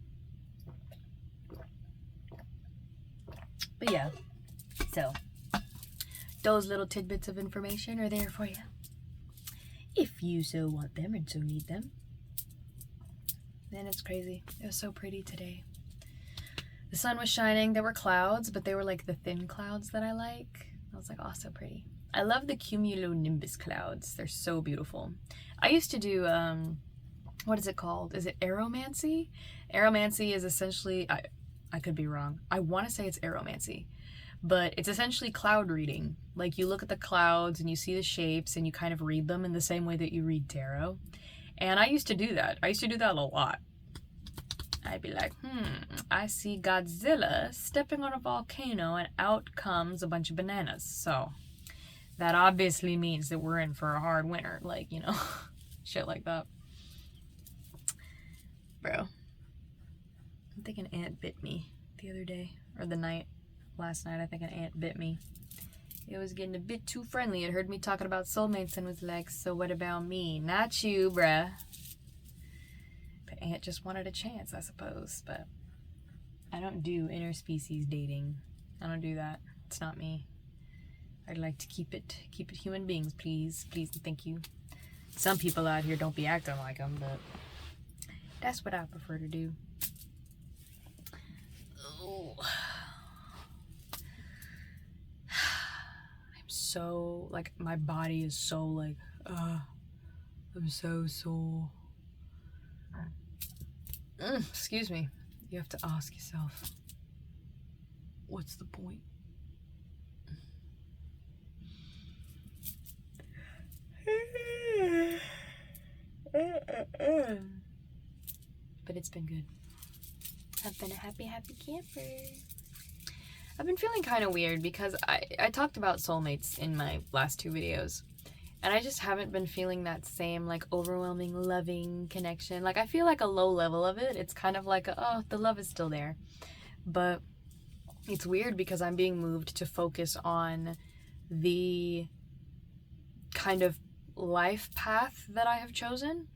yeah. So... those little tidbits of information are there for you, if you so want them and so need them. Man, it's crazy. It was so pretty today. The sun was shining. There were clouds, but they were like the thin clouds that I like. I was like, oh, so pretty. I love the cumulonimbus clouds. They're so beautiful. I used to do, what is it called? Is it aeromancy? Aeromancy is essentially, I could be wrong. I want to say it's aeromancy. But it's essentially cloud reading. Like, you look at the clouds and you see the shapes and you kind of read them in the same way that you read tarot. And I used to do that. I used to do that a lot. I'd be like, I see Godzilla stepping on a volcano and out comes a bunch of bananas. So that obviously means that we're in for a hard winter. Like, you know, shit like that. Bro, I think an ant bit me the other day, or the night. Last night, I think an ant bit me. It was getting a bit too friendly. It heard me talking about soulmates and was like, so what about me? Not you, bruh. But ant just wanted a chance, I suppose. But I don't do interspecies dating. I don't do that. It's not me. I'd like to keep it human beings, please. Please and thank you. Some people out here don't be acting like them, but that's what I prefer to do. Oh. So, like, my body is so, like, I'm so sore. Excuse me. You have to ask yourself, what's the point? But it's been good. I've been a happy camper. I've been feeling kind of weird because I talked about soulmates in my last 2 videos, and I just haven't been feeling that same, like, overwhelming, loving connection. Like, I feel like a low level of it. It's kind of like, oh, the love is still there. But it's weird because I'm being moved to focus on the kind of life path that I have chosen.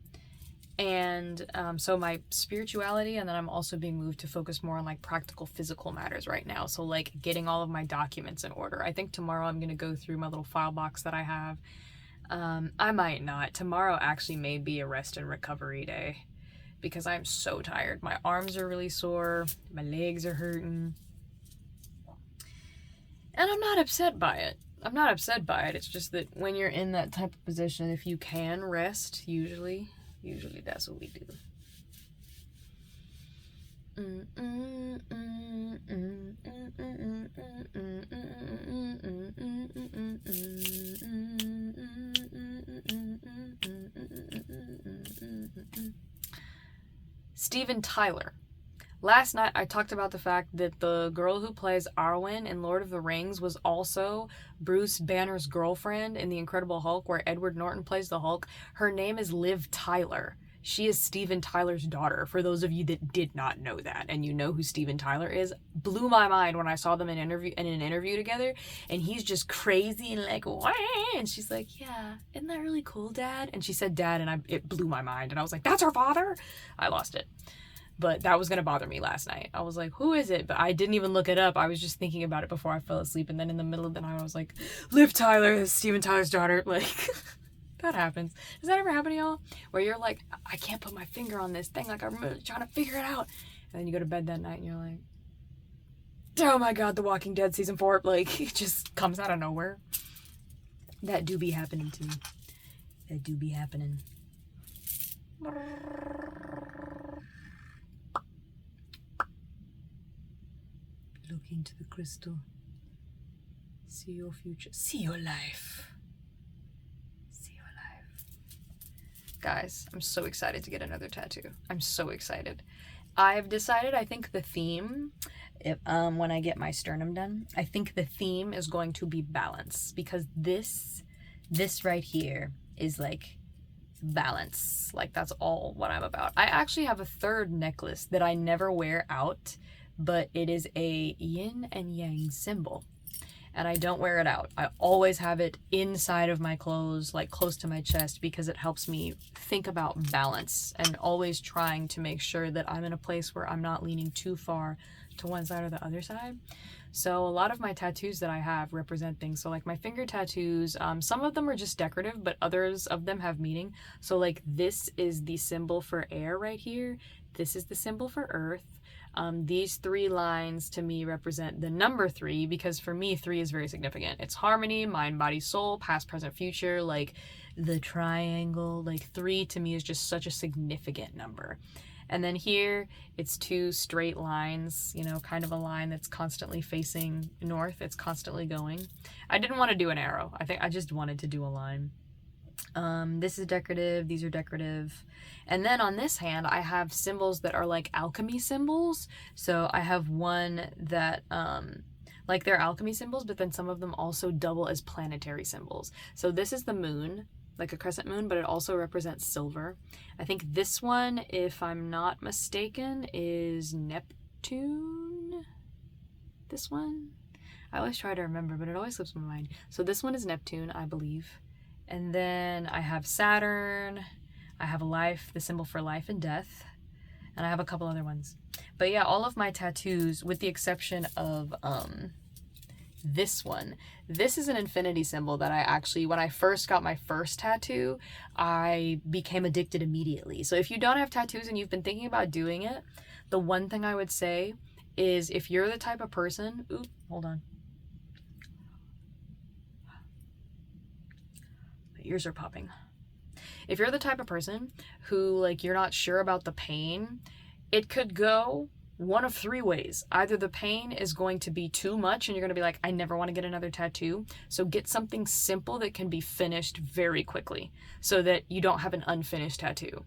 And so my spirituality, and then I'm also being moved to focus more on, like, practical physical matters right now. So, like, getting all of my documents in order. I think tomorrow I'm going to go through my little file box that I have. I might not. Tomorrow actually may be a rest and recovery day because I'm so tired. My arms are really sore. My legs are hurting. And I'm not upset by it. It's just that when you're in that type of position, if you can rest, usually that's what we do. Steven Tyler. Last night, I talked about the fact that the girl who plays Arwen in Lord of the Rings was also Bruce Banner's girlfriend in The Incredible Hulk, where Edward Norton plays the Hulk. Her name is Liv Tyler. She is Steven Tyler's daughter, for those of you that did not know that, and you know who Steven Tyler is. Blew my mind when I saw them in an interview together, and he's just crazy and like, wah! And she's like, yeah, isn't that really cool, Dad? And she said Dad, and it blew my mind, and I was like, that's her father? I lost it. But that was going to bother me last night. I was like, who is it? But I didn't even look it up. I was just thinking about it before I fell asleep. And then in the middle of the night, I was like, Liv Tyler is Steven Tyler's daughter. Like, that happens. Does that ever happen to y'all? Where you're like, I can't put my finger on this thing. Like, I'm really trying to figure it out. And then you go to bed that night and you're like, oh my God, The Walking Dead season 4. Like, it just comes out of nowhere. That do be happening to me. That do be happening. Look into the crystal. See your future. See your life. See your life. Guys, I'm so excited to get another tattoo. I'm so excited. I've decided, I think the theme, when I get my sternum done, I think the theme is going to be balance. Because this right here is like balance. Like, that's all what I'm about. I actually have a third necklace that I never wear out, but it is a yin and yang symbol, and I don't wear it out. I always have it inside of my clothes, like close to my chest, because it helps me think about balance and always trying to make sure that I'm in a place where I'm not leaning too far to one side or the other side. So a lot of my tattoos that I have represent things. So like my finger tattoos, some of them are just decorative, but others of them have meaning. So like this is the symbol for air right here. This is the symbol for earth. These 3 lines to me represent the number 3, because for me 3 is very significant. It's harmony, mind, body, soul, past, present, future, like the triangle. Like 3 to me is just such a significant number. And then here it's 2 straight lines, you know, kind of a line that's constantly facing north. It's constantly going. I didn't want to do an arrow. I think I just wanted to do a line. This is decorative, these are decorative. And then on this hand, I have symbols that are like alchemy symbols. So I have one that, like they're alchemy symbols, but then some of them also double as planetary symbols. So this is the moon, like a crescent moon, but it also represents silver. I think this one, if I'm not mistaken, is Neptune. This one? I always try to remember, but it always slips my mind. So this one is Neptune, I believe. And then I have Saturn, I have life, the symbol for life and death, and I have a couple other ones. But yeah, all of my tattoos, with the exception of this one, this is an infinity symbol that I actually, when I first got my first tattoo, I became addicted immediately. So if you don't have tattoos and you've been thinking about doing it, the one thing I would say is, if you're the type of person, hold on. Ears are popping. If you're the type of person who, like, you're not sure about the pain, it could go one of 3 ways. Either the pain is going to be too much and you're going to be like, I never want to get another tattoo. So get something simple that can be finished very quickly so that you don't have an unfinished tattoo.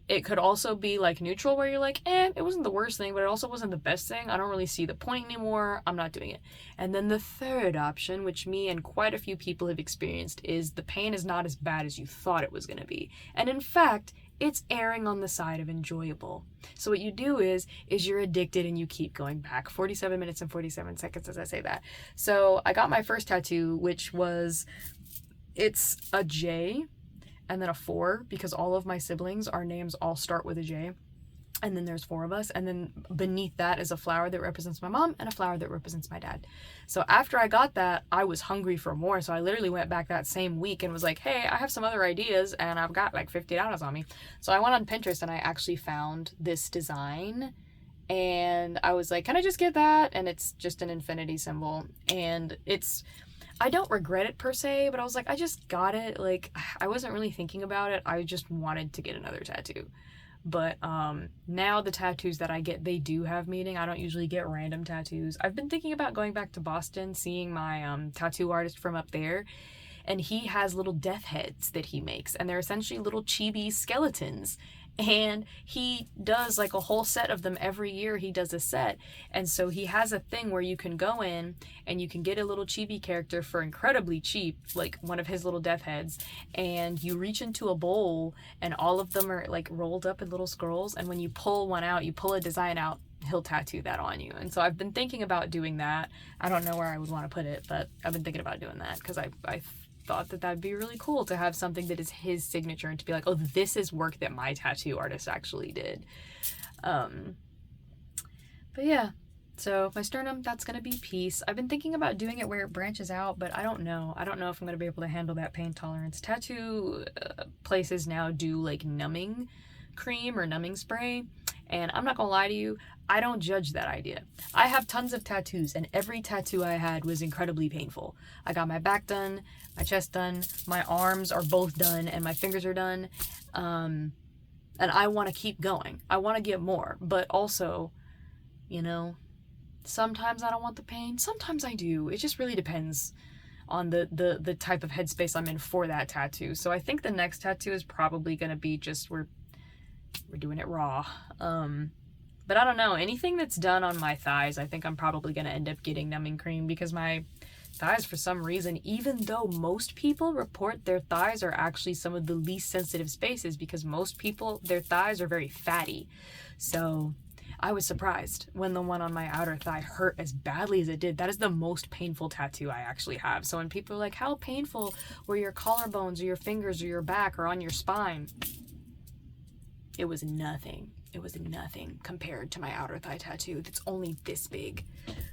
It could also be like neutral, where you're like, it wasn't the worst thing, but it also wasn't the best thing. I don't really see the point anymore. I'm not doing it. And then the third option, which me and quite a few people have experienced, is the pain is not as bad as you thought it was going to be. And in fact, it's erring on the side of enjoyable. So what you do is you're addicted and you keep going back. 47 minutes and 47 seconds as I say that. So I got my first tattoo, which was, it's a J and then a 4, because all of my siblings, our names all start with a J. And then there's 4 of us. And then beneath that is a flower that represents my mom and a flower that represents my dad. So after I got that, I was hungry for more. So I literally went back that same week and was like, hey, I have some other ideas and I've got like $50 on me. So I went on Pinterest and I actually found this design. And I was like, can I just get that? And it's just an infinity symbol. And I don't regret it per se, but I was like, I just got it. Like, I wasn't really thinking about it. I just wanted to get another tattoo. But now the tattoos that I get, they do have meaning. I don't usually get random tattoos. I've been thinking about going back to Boston, seeing my tattoo artist from up there. And he has little death heads that he makes. And they're essentially little chibi skeletons. And he does like a whole set of them every year. He does a set. And so he has a thing where you can go in and you can get a little chibi character for incredibly cheap, like one of his little death heads. And you reach into a bowl and all of them are like rolled up in little scrolls. And when you pull one out, you pull a design out, he'll tattoo that on you. And so I've been thinking about doing that. I don't know where I would want to put it, but I've been thinking about doing that because I thought that that'd be really cool to have something that is his signature and to be like, oh, this is work that my tattoo artist actually did. But yeah, so my sternum, that's gonna be peace. I've been thinking about doing it where it branches out, but I don't know if I'm gonna be able to handle that pain tolerance. Tattoo places now do like numbing cream or numbing spray, and I'm not gonna lie to you, I don't judge that idea. I have tons of tattoos, and every tattoo I had was incredibly painful. I got my back done, my chest done, my arms are both done, and my fingers are done. And I want to keep going. I want to get more, but also, you know, sometimes I don't want the pain. Sometimes I do. It just really depends on the type of headspace I'm in for that tattoo. So I think the next tattoo is probably going to be just we're doing it raw. But I don't know, anything that's done on my thighs, I think I'm probably going to end up getting numbing cream because my thighs, for some reason, even though most people report their thighs are actually some of the least sensitive spaces because most people, their thighs are very fatty. So I was surprised when the one on my outer thigh hurt as badly as it did. That is the most painful tattoo I actually have. So when people are like, how painful were your collarbones or your fingers or your back or on your spine? It was nothing. It was nothing compared to my outer thigh tattoo that's only this big.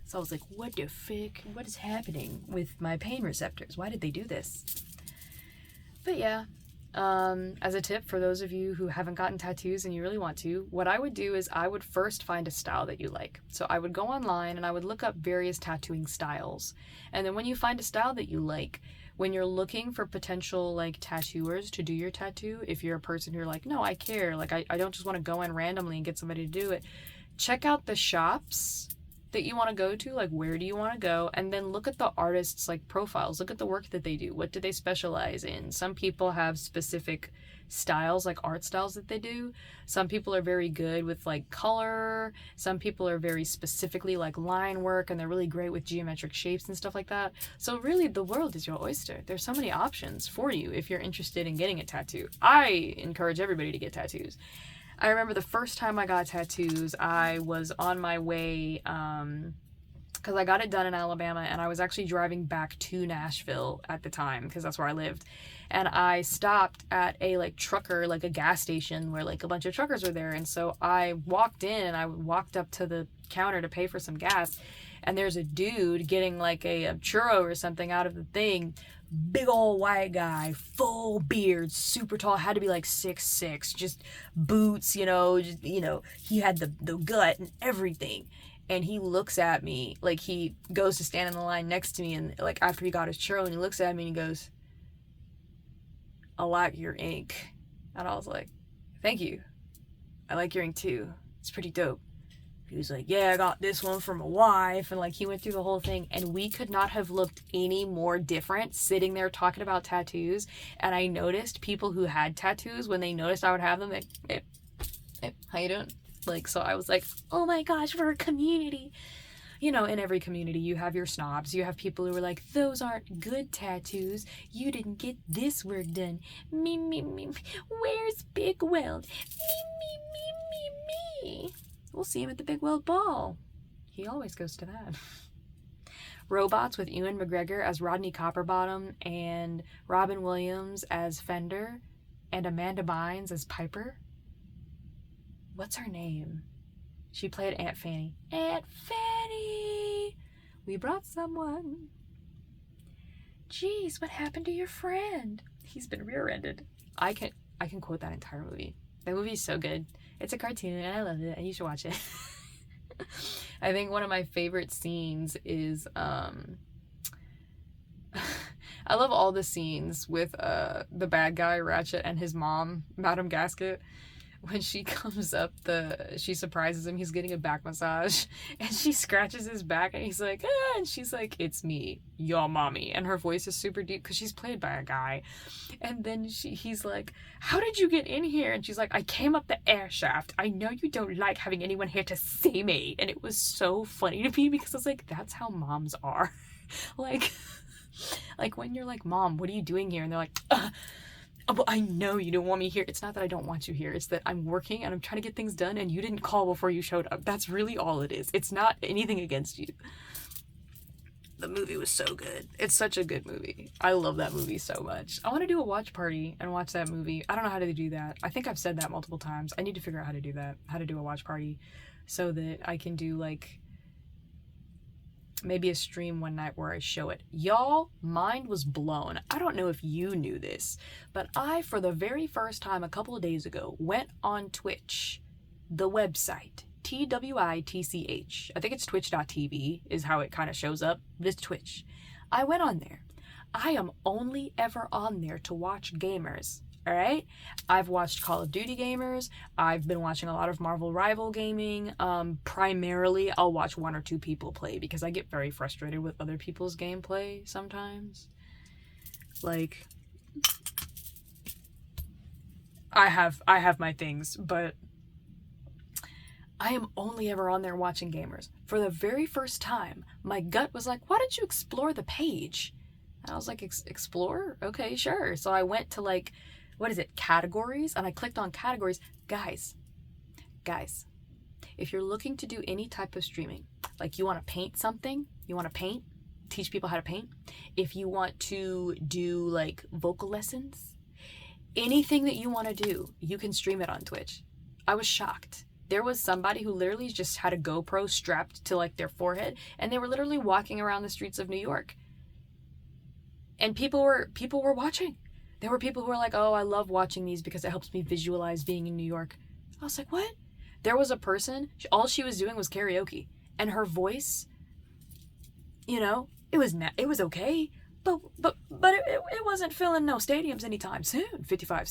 So I was like, what the frick? What is happening with my pain receptors? Why did they do this? But yeah, as a tip for those of you who haven't gotten tattoos and you really want to, what I would do is I would first find a style that you like. So I would go online and I would look up various tattooing styles. And then when you find a style that you like, when you're looking for potential like tattooers to do your tattoo, if you're a person who're like, no, I care, like I don't just want to go in randomly and get somebody to do it, check out the shops that you want to go to, like where do you want to go, and then look at the artists' like profiles, look at the work that they do, what do they specialize in. Some people have specific styles, like art styles that they do. Some people are very good with like color, some people are very specifically like line work and they're really great with geometric shapes and stuff like that. So really the world is your oyster. There's so many options for you if you're interested in getting a tattoo. I encourage everybody to get tattoos. I remember the first time I got tattoos, I was on my way, because I got it done in Alabama, and I was actually driving back to Nashville at the time, because that's where I lived, and I stopped at a, like, trucker, like, a gas station where, like, a bunch of truckers were there, and so I walked in, and I walked up to the counter to pay for some gas, and there's a dude getting, like, a churro or something out of the thing. Big old white guy, full beard, super tall, had to be like 6'6", just boots, he had the gut and everything. And he looks at me, like he goes to stand in the line next to me, and like after he got his churro, and he looks at me and he goes, I like your ink. And I was like, thank you. I like your ink too. It's pretty dope. He was like, yeah, I got this one for my wife. And like, he went through the whole thing, and we could not have looked any more different sitting there talking about tattoos. And I noticed people who had tattoos, when they noticed I would have them, they, hey, how you doing? Like, so I was like, oh my gosh, we're a community. In every community, you have your snobs. You have people who are like, those aren't good tattoos. You didn't get this work done. Me. Where's Big Weld? Me. We'll see him at the Big Weld Ball. He always goes to that. Robots with Ewan McGregor as Rodney Copperbottom and Robin Williams as Fender and Amanda Bynes as Piper. What's her name? She played Aunt Fanny. Aunt Fanny! We brought someone. Jeez, what happened to your friend? He's been rear-ended. I can quote that entire movie. That movie is so good. It's a cartoon and I love it and you should watch it. I think one of my favorite scenes is I love all the scenes with the bad guy Ratchet and his mom, Madame Gasket. when she comes up, she surprises him, he's getting a back massage, and she scratches his back, and he's like, ah, and she's like, it's me, your mommy, and her voice is super deep because she's played by a guy. And then he's like, how did you get in here? And she's like, I came up the air shaft. I know you don't like having anyone here to see me. And it was so funny to me because I was like, that's how moms are. like when you're like, Mom, what are you doing here? And they're like, well, I know you don't want me here. It's not that I don't want you here. It's that I'm working and I'm trying to get things done and you didn't call before you showed up. That's really all it is. It's not anything against you. The movie was so good. It's such a good movie. I love that movie so much. I want to do a watch party and watch that movie. I don't know how to do that. I think I've said that multiple times. I need to figure out how to do that. How to do a watch party so that I can do like maybe a stream one night where I show it. Y'all, mind was blown. I don't know if you knew this, but I, for the very first time a couple of days ago, went on Twitch, the website, TWITCH. I think it's twitch.tv is how it kind of shows up. This Twitch. I went on there. I am only ever on there to watch gamers. All right, I've watched Call of Duty gamers. I've been watching a lot of Marvel Rival gaming. Primarily, I'll watch one or two people play because I get very frustrated with other people's gameplay sometimes. Like, I have my things, but I am only ever on there watching gamers. For the very first time, my gut was like, why don't you explore the page? And I was like, explore? Okay, sure. So I went to like, what is it, categories? And I clicked on categories. Guys, if you're looking to do any type of streaming, like you want to paint something, you want to paint, teach people how to paint, if you want to do like vocal lessons, anything that you want to do, you can stream it on Twitch. I was shocked. There was somebody who literally just had a GoPro strapped to like their forehead, and they were literally walking around the streets of New York. And people were watching. There were people who were like, oh, I love watching these because it helps me visualize being in New York. I was like, what? There was a person, all she was doing was karaoke. And her voice, you know, it was okay. But it wasn't filling no stadiums anytime soon. 55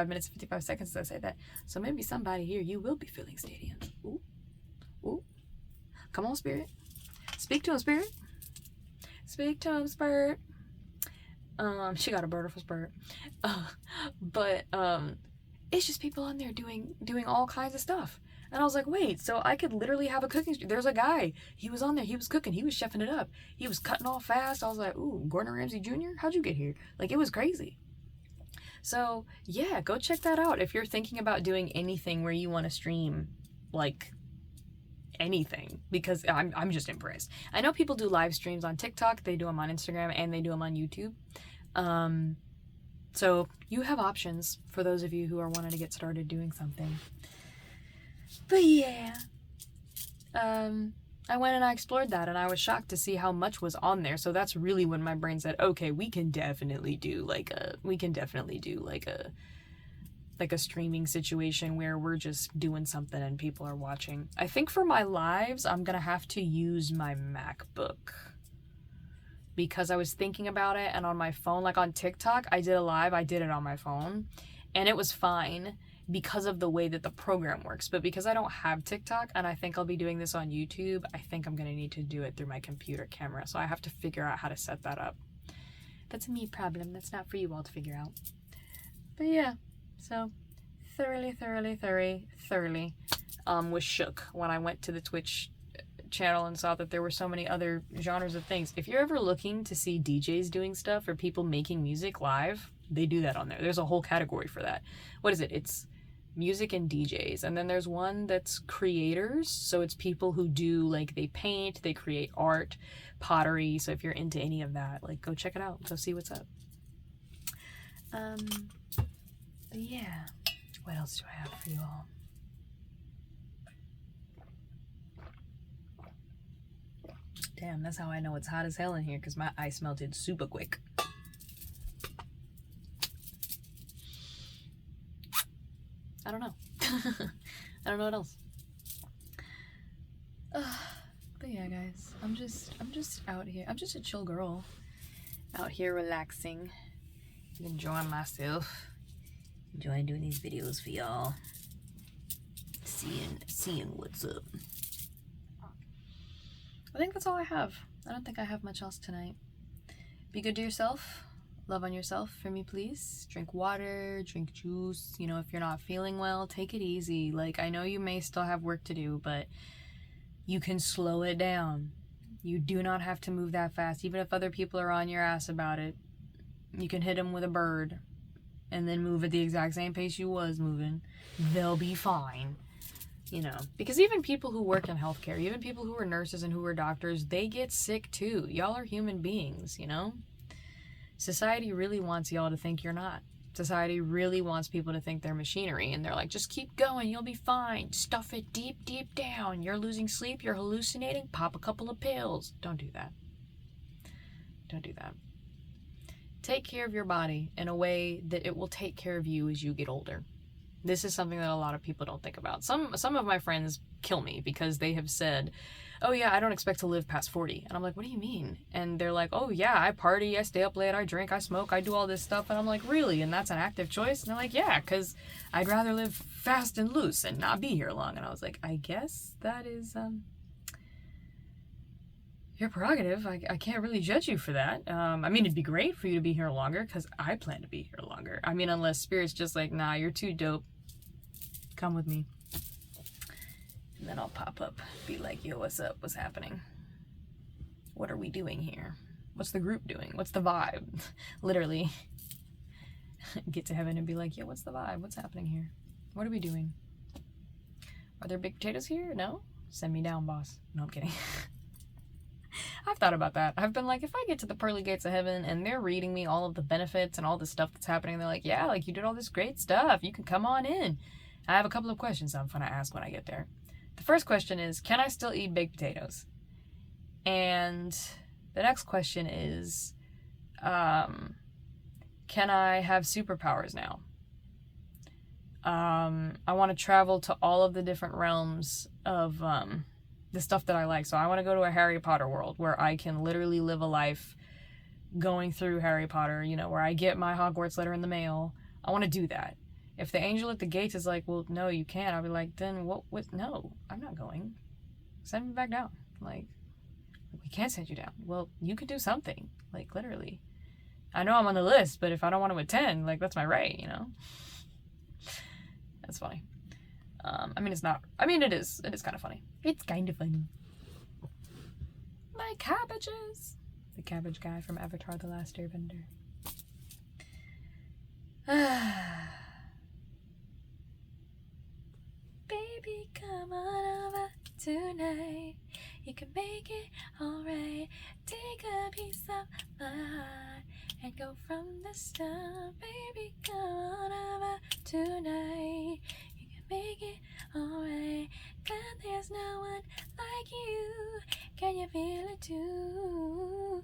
minutes, 55 seconds, I say that. So maybe somebody here, you will be filling stadiums. Ooh. Ooh. Come on, Spirit. Speak to him, Spirit. Speak to him, Spirit. She got a beautiful spirit. But it's just people on there doing all kinds of stuff. And I was like, wait, so I could literally have a cooking stream. There's a guy. He was on there. He was cooking. He was chefing it up. He was cutting all fast. I was like, ooh, Gordon Ramsay Jr.? How'd you get here? Like, it was crazy. So, yeah, go check that out. If you're thinking about doing anything where you want to stream, like, anything, because I'm just impressed. I know people do live streams on TikTok. They do them on Instagram, and they do them on YouTube. So you have options for those of you who are wanting to get started doing something. But yeah, I went and I explored that, and I was shocked to see how much was on there. So that's really when my brain said, okay, we can definitely do like a streaming situation where we're just doing something and people are watching. I think for my lives, I'm gonna have to use my MacBook, because I was thinking about it, and on my phone, like on TikTok, I did a live, I did it on my phone, and it was fine because of the way that the program works. But because I don't have TikTok, and I think I'll be doing this on YouTube, I think I'm gonna need to do it through my computer camera. So I have to figure out how to set that up. That's a me problem. That's not for you all to figure out. But yeah, so thoroughly was shook when I went to the Twitch channel and saw that there were so many other genres of things. If you're ever looking to see DJs doing stuff or people making music live, they do that on there. There's a whole category for that. What is it? It's music and DJs. And then there's one that's creators. So it's people who do, like, they paint, they create art, pottery. So if you're into any of that, like, go check it out. Go see what's up. Yeah. What else do I have for you all? Damn, that's how I know it's hot as hell in here, because my ice melted super quick. I don't know. I don't know what else. But yeah, guys, I'm just out here. I'm just a chill girl. Out here relaxing, enjoying myself. Enjoying doing these videos for y'all. Seeing what's up. I think that's all I have. I don't think I have much else tonight. Be good to yourself. Love on yourself for me, please. Drink water, drink juice. You know, if you're not feeling well, take it easy. Like, I know you may still have work to do, but you can slow it down. You do not have to move that fast. Even if other people are on your ass about it, you can hit them with a bird and then move at the exact same pace you was moving. They'll be fine. You know, because even people who work in healthcare, even people who are nurses and who are doctors, they get sick too. Y'all are human beings, you know? Society really wants y'all to think you're not. Society really wants people to think they're machinery, and they're like, just keep going, you'll be fine. Stuff it deep, deep down. You're losing sleep, you're hallucinating, pop a couple of pills. Don't do that. Don't do that. Take care of your body in a way that it will take care of you as you get older. This is something that a lot of people don't think about. Some of my friends kill me because they have said, oh yeah, I don't expect to live past 40. And I'm like, what do you mean? And they're like, oh yeah, I party, I stay up late, I drink, I smoke, I do all this stuff. And I'm like, really? And that's an active choice? And they're like, yeah, because I'd rather live fast and loose and not be here long. And I was like, I guess that is your prerogative. I can't really judge you for that. I mean, it'd be great for you to be here longer because I plan to be here longer. I mean, unless Spirit's just like, nah, you're too dope. Come with me. And then I'll pop up, be like, yo, what's up? What's happening? What are we doing here? What's the group doing? What's the vibe? Literally get to heaven and be like, yo, what's the vibe? What's happening here? What are we doing? Are there baked potatoes here? No? Send me down, boss. No, I'm kidding. I've thought about that. I've been like, if I get to the pearly gates of heaven and they're reading me all of the benefits and all the stuff that's happening, they're like, yeah, like you did all this great stuff. You can come on in. I have a couple of questions I'm going to ask when I get there. The first question is, can I still eat baked potatoes? And the next question is, can I have superpowers now? I want to travel to all of the different realms of the stuff that I like. So I want to go to a Harry Potter world where I can literally live a life going through Harry Potter, you know, where I get my Hogwarts letter in the mail. I want to do that. If the angel at the gates is like, well, no, you can't, I'll be like, then what? No, I'm not going. Send me back down. Like, we can't send you down. Well, you could do something. Like, literally. I know I'm on the list, but if I don't want to attend, like, that's my right, you know? That's funny. I mean, it's not. I mean, it is. It is kind of funny. It's kind of funny. My cabbages. The cabbage guy from Avatar: The Last Airbender. Baby, come on over tonight. You can make it alright. Take a piece of my heart and go from the start. Baby, come on over tonight. You can make it alright. God, there's no one like you. Can you feel it too?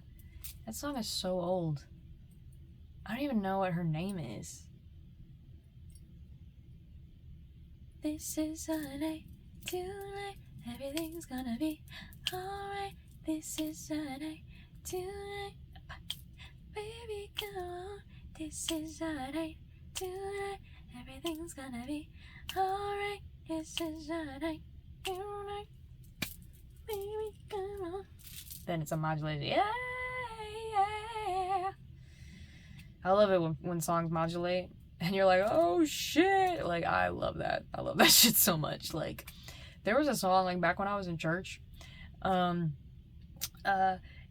That song is so old. I don't even know what her name is. This is a night tonight. Everything's gonna be alright. This is a night tonight. Baby, come on. This is a night tonight. Everything's gonna be alright. This is a night tonight. Baby, come on. Then it's a modulated. Yeah, yeah. I love it when songs modulate. And you're like, oh shit. Like, I love that. I love that shit so much. Like, there was a song, like, back when I was in church.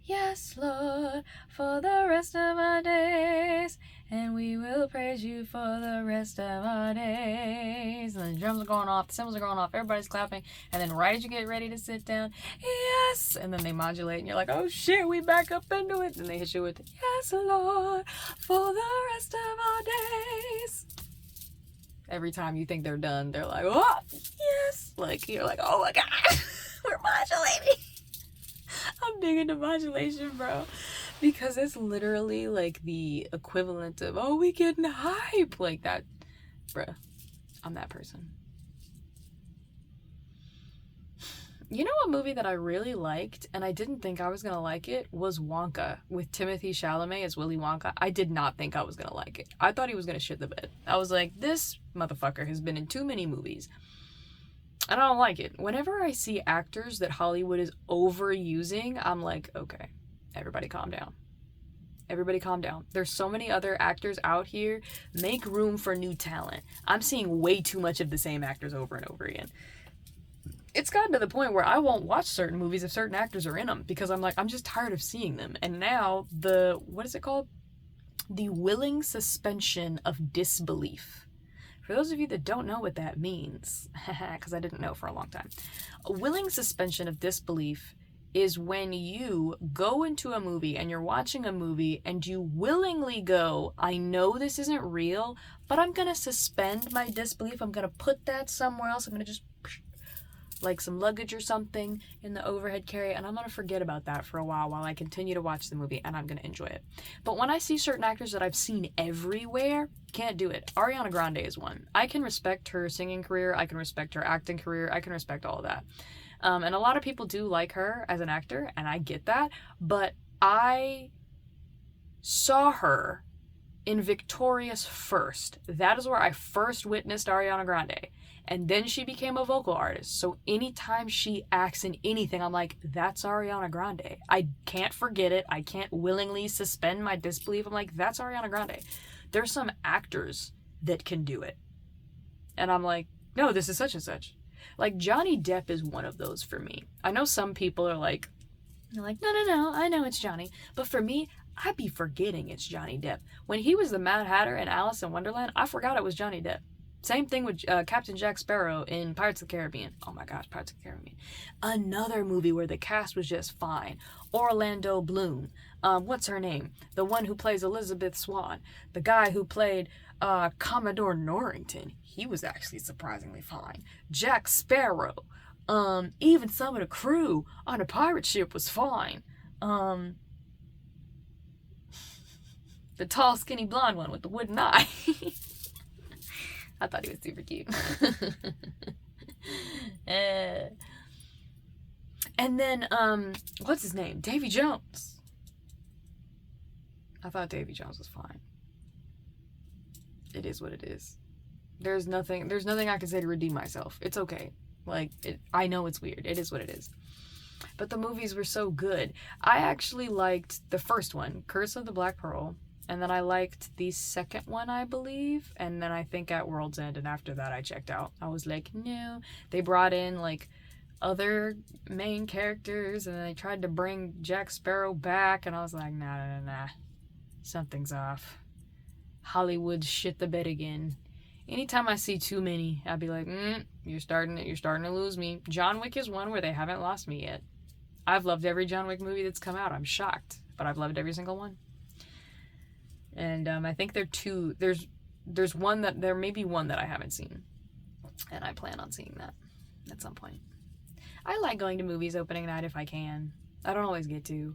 Yes, Lord, for the rest of our days. And we will praise you for the rest of our days. And the drums are going off, the cymbals are going off, everybody's clapping. And then right as you get ready to sit down, yes! And then they modulate, and you're like, oh shit, we back up into it. And they hit you with, yes, Lord, for the rest of our days. Every time you think they're done, they're like, oh, yes! Like, you're like, oh my God, we're modulating. I'm big into modulation, bro. Because it's literally like the equivalent of, oh, we getting hype. Like that, bruh. I'm that person. You know, a movie that I really liked, and I didn't think I was gonna like it, was Wonka with Timothy Chalamet as Willy Wonka. I did not think I was gonna like it. I thought he was gonna shit the bed. I was like, this motherfucker has been in too many movies, and I don't like it. Whenever I see actors that Hollywood is overusing, I'm like, okay, everybody calm down. Everybody calm down. There's so many other actors out here. Make room for new talent. I'm seeing way too much of the same actors over and over again. It's gotten to the point where I won't watch certain movies if certain actors are in them because I'm like, I'm just tired of seeing them. And now what is it called? The willing suspension of disbelief. For those of you that don't know what that means, because I didn't know for a long time, a willing suspension of disbelief is when you go into a movie and you're watching a movie and you willingly go, I know this isn't real, but I'm going to suspend my disbelief. I'm going to put that somewhere else. I'm going to just like some luggage or something in the overhead carry, and I'm going to forget about that for a while I continue to watch the movie, and I'm going to enjoy it. But when I see certain actors that I've seen everywhere, can't do it. Ariana Grande is one. I can respect her singing career, I can respect her acting career, I can respect all of that. And a lot of people do like her as an actor, and I get that, but I saw her in Victorious first. That is where I first witnessed Ariana Grande. And then she became a vocal artist. So anytime she acts in anything, I'm like, that's Ariana Grande. I can't forget it. I can't willingly suspend my disbelief. I'm like, that's Ariana Grande. There's some actors that can do it. And I'm like, no, this is such and such. Like, Johnny Depp is one of those for me. I know some people are like, no, I know it's Johnny. But for me, I'd be forgetting it's Johnny Depp. When he was the Mad Hatter in Alice in Wonderland, I forgot it was Johnny Depp. Same thing with Captain Jack Sparrow in Pirates of the Caribbean. Oh my gosh, Pirates of the Caribbean. Another movie where the cast was just fine. Orlando Bloom. What's her name? The one who plays Elizabeth Swann. The guy who played Commodore Norrington. He was actually surprisingly fine. Jack Sparrow. Even some of the crew on a pirate ship was fine. The tall, skinny blonde one with the wooden eye. I thought he was super cute. And then, what's his name? Davy Jones. I thought Davy Jones was fine. It is what it is. There's nothing I can say to redeem myself. It's okay. Like, I know it's weird. It is what it is. But the movies were so good. I actually liked the first one, Curse of the Black Pearl. And then I liked the second one, I believe. And then I think At World's End. And after that, I checked out. I was like, no. They brought in, like, other main characters. And they tried to bring Jack Sparrow back. And I was like, nah. Something's off. Hollywood shit the bed again. Anytime I see too many, I'd be like, you're starting to lose me. John Wick is one where they haven't lost me yet. I've loved every John Wick movie that's come out. I'm shocked. But I've loved every single one. And I think there's one that, there may be one that I haven't seen. And I plan on seeing that at some point. I like going to movies opening night if I can. I don't always get to.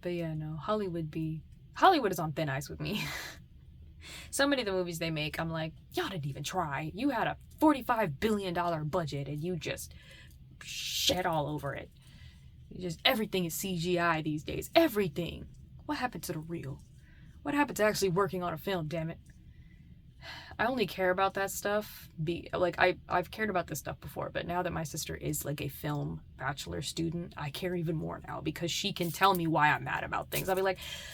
But yeah, no, Hollywood is on thin ice with me. So many of the movies they make, I'm like, y'all didn't even try. You had a $45 billion budget and you just shed all over it. Everything is CGI these days. Everything. What happened to the real? What happened to actually working on a film, damn it? I only care about that stuff. I've cared about this stuff before, but now that my sister is like a film bachelor student, I care even more now because she can tell me why I'm mad about things.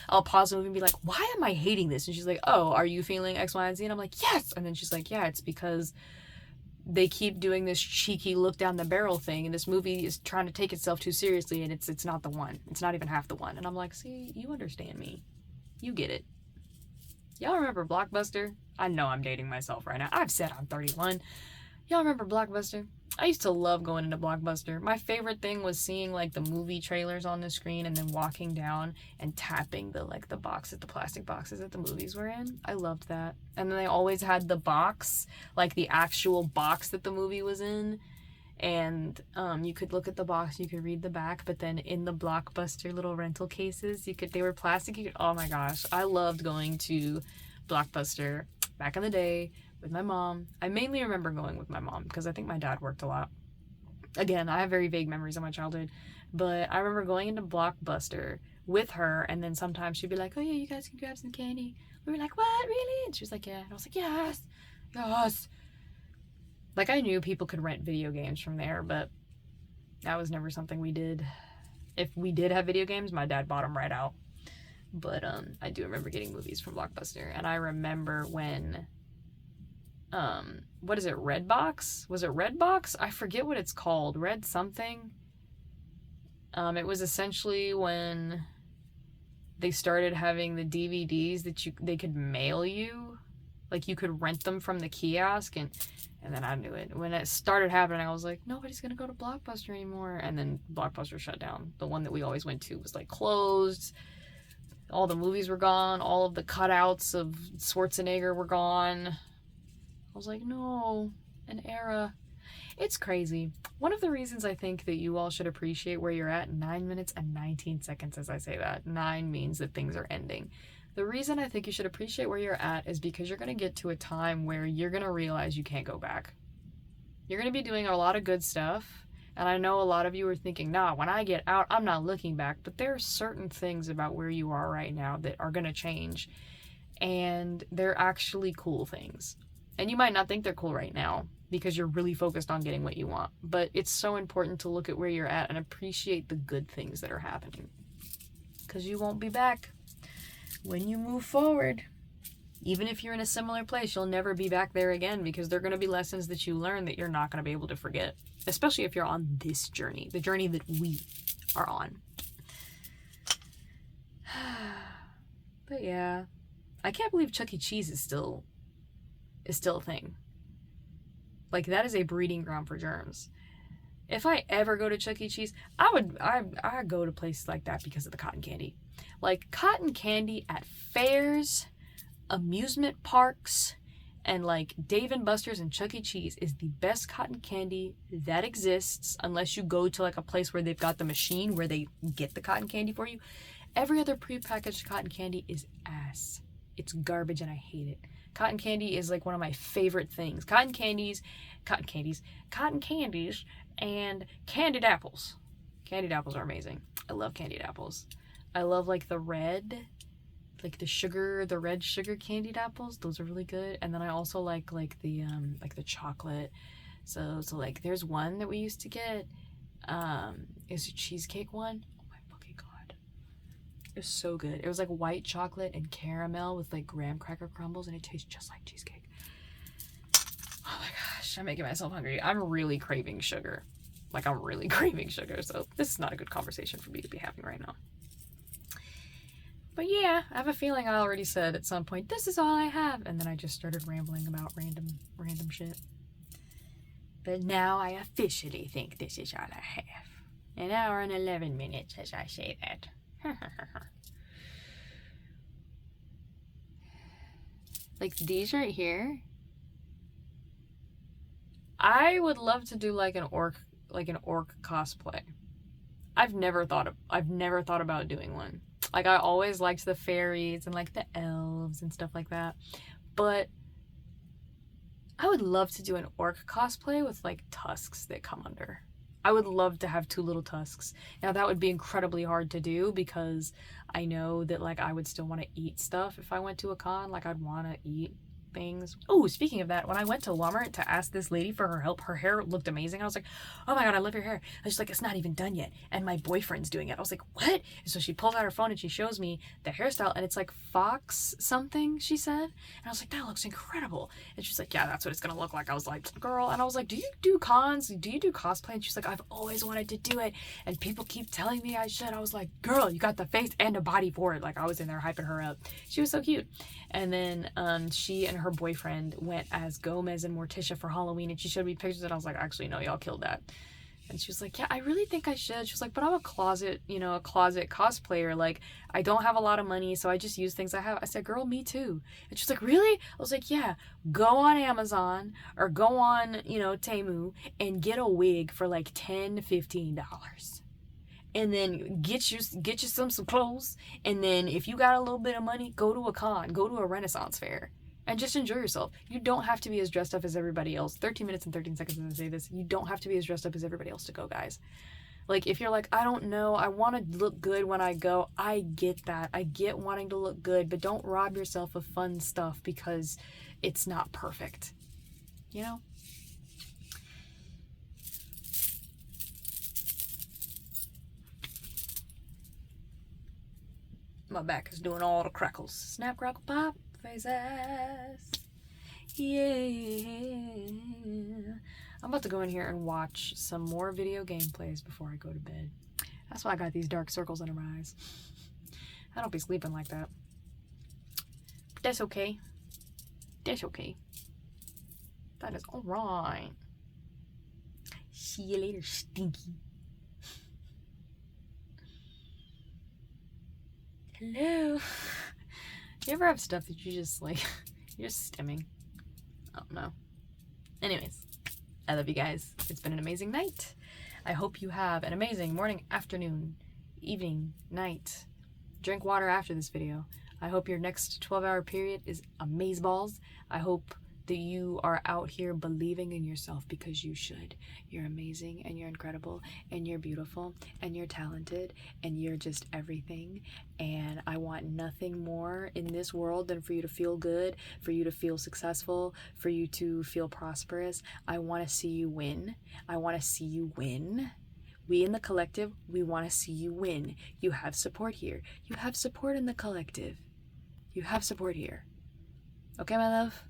I'll pause the movie and be like, why am I hating this? And she's like, oh, are you feeling X, Y, and Z? And I'm like, yes! And then she's like, yeah, it's because they keep doing this cheeky look down the barrel thing, and this movie is trying to take itself too seriously, and it's not the one. It's not even half the one. And I'm like, see, you understand me. You get it. Y'all remember Blockbuster? I know I'm dating myself right now. I've said I'm 31. Y'all remember Blockbuster? I used to love going into Blockbuster. My favorite thing was seeing like the movie trailers on the screen and then walking down and tapping the plastic boxes that the movies were in. I loved that. And then they always had the box, like the actual box that the movie was in. And you could look at the box, you could read the back, but then in the Blockbuster little rental cases, they were plastic. Oh my gosh, I loved going to Blockbuster back in the day with my mom. I mainly remember going with my mom because I think my dad worked a lot. Again, I have very vague memories of my childhood, but I remember going into Blockbuster with her, and then sometimes she'd be like, oh yeah, you guys can grab some candy. We were like, what, really? And she was like, yeah. And I was like, yes, yes. Like, I knew people could rent video games from there, but that was never something we did. If we did have video games, my dad bought them right out. But I do remember getting movies from Blockbuster, and I remember when what is it, Redbox? Was it Redbox? I forget what it's called. Red something. It was essentially when they started having the DVDs that they could mail you. Like, you could rent them from the kiosk, and then I knew it. When it started happening, I was like, nobody's gonna go to Blockbuster anymore. And then Blockbuster shut down. The one that we always went to was like closed. All the movies were gone. All of the cutouts of Schwarzenegger were gone. I was like, no, an era. It's crazy. One of the reasons I think that you all should appreciate where you're at, 9 minutes and 19 seconds as I say that. 9 means that things are ending. The reason I think you should appreciate where you're at is because you're going to get to a time where you're going to realize you can't go back. You're going to be doing a lot of good stuff. And I know a lot of you are thinking, nah, when I get out, I'm not looking back. But there are certain things about where you are right now that are going to change. And they're actually cool things. And you might not think they're cool right now because you're really focused on getting what you want. But it's so important to look at where you're at and appreciate the good things that are happening. Because you won't be back. When you move forward, even if you're in a similar place, you'll never be back there again because there are going to be lessons that you learn that you're not going to be able to forget. Especially if you're on this journey, the journey that we are on. But yeah, I can't believe Chuck E. Cheese is still a thing. Like, that is a breeding ground for germs. If I ever go to Chuck E. Cheese, I go to places like that because of the cotton candy. Like, cotton candy at fairs, amusement parks, and like Dave & Buster's and Chuck E. Cheese is the best cotton candy that exists, unless you go to like a place where they've got the machine where they get the cotton candy for you. Every other prepackaged cotton candy is ass. It's garbage and I hate it. Cotton candy is like one of my favorite things. Cotton candies, and candied apples. Candied apples are amazing. I love candied apples. I love like the red sugar candied apples. Those are really good. And then I also like the chocolate. So like there's one that we used to get. Is a cheesecake one. Oh my fucking god. It was so good. It was like white chocolate and caramel with like graham cracker crumbles, and it tastes just like cheesecake. Oh my gosh, I'm making myself hungry. I'm really craving sugar. Like, I'm really craving sugar, so this is not a good conversation for me to be having right now. But yeah, I have a feeling I already said at some point, this is all I have, and then I just started rambling about random shit. But now I officially think this is all I have. An hour and 11 minutes as I say that. Like these right here. I would love to do like an orc cosplay. I've never thought about doing one. Like, I always liked the fairies and like the elves and stuff like that. But I would love to do an orc cosplay with like tusks that come under. I would love to have 2 little tusks. Now that would be incredibly hard to do because I know that like I would still want to eat stuff if I went to a con. Like, I'd want to eat things. Oh, speaking of that, when I went to Walmart to ask this lady for her help, her hair looked amazing. I was like, oh my god, I love your hair. I was like, it's not even done yet, and my boyfriend's doing it. I was like, what? And so she pulls out her phone and she shows me the hairstyle, and it's like fox something, she said. And I was like, that looks incredible. And she's like, yeah, that's what it's gonna look like. I was like, girl. And I was like, do you do cons? Do you do cosplay? And she's like, I've always wanted to do it, and people keep telling me I should. I was like, girl, you got the face and a body for it. Like, I was in there hyping her up. She was so cute. And then she and her boyfriend went as Gomez and Morticia for Halloween, and she showed me pictures, and I was like, actually, no, y'all killed that. And she was like, yeah, I really think I should. She was like, but I'm a closet cosplayer. Like, I don't have a lot of money, so I just use things I have. I said, girl, me too. And she was like, really? I was like, yeah, go on Amazon or go on, Temu and get a wig for like $10, $15. And then get you some clothes. And then if you got a little bit of money, go to a con, go to a Renaissance fair And just enjoy yourself. You don't have to be as dressed up as everybody else. 13 minutes and 13 seconds as I say this. You don't have to be as dressed up as everybody else to go, guys. Like, if you're like, I don't know, I want to look good when I go, I get that. I get wanting to look good, but don't rob yourself of fun stuff because it's not perfect. You know? My back is doing all the crackles. Snap, crackle, pop, face ass. Yeah. I'm about to go in here and watch some more video gameplays before I go to bed. That's why I got these dark circles under my eyes. I don't be sleeping like that. But that's okay. That's okay. That is alright. See you later, stinky. Hello. You ever have stuff that you just like, you're just stimming? I don't know. Anyways, I love you guys. It's been an amazing night. I hope you have an amazing morning, afternoon, evening, night. Drink water after this video. I hope your next 12-hour period is amazeballs. I hope that you are out here believing in yourself because you should. You're amazing and you're incredible and you're beautiful and you're talented and you're just everything. And I want nothing more in this world than for you to feel good, for you to feel successful, for you to feel prosperous. I want to see you win. I want to see you win. We in the collective, we want to see you win. You have support here. You have support in the collective. You have support here. Okay, my love?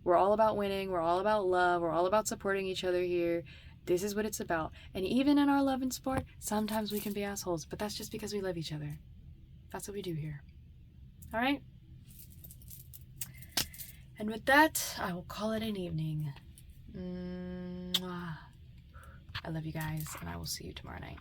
We're all about winning. We're all about love. We're all about supporting each other here. This is what it's about. And even in our love and sport, sometimes we can be assholes, but that's just because we love each other. That's what we do here. All right? And with that, I will call it an evening. I love you guys, and I will see you tomorrow night.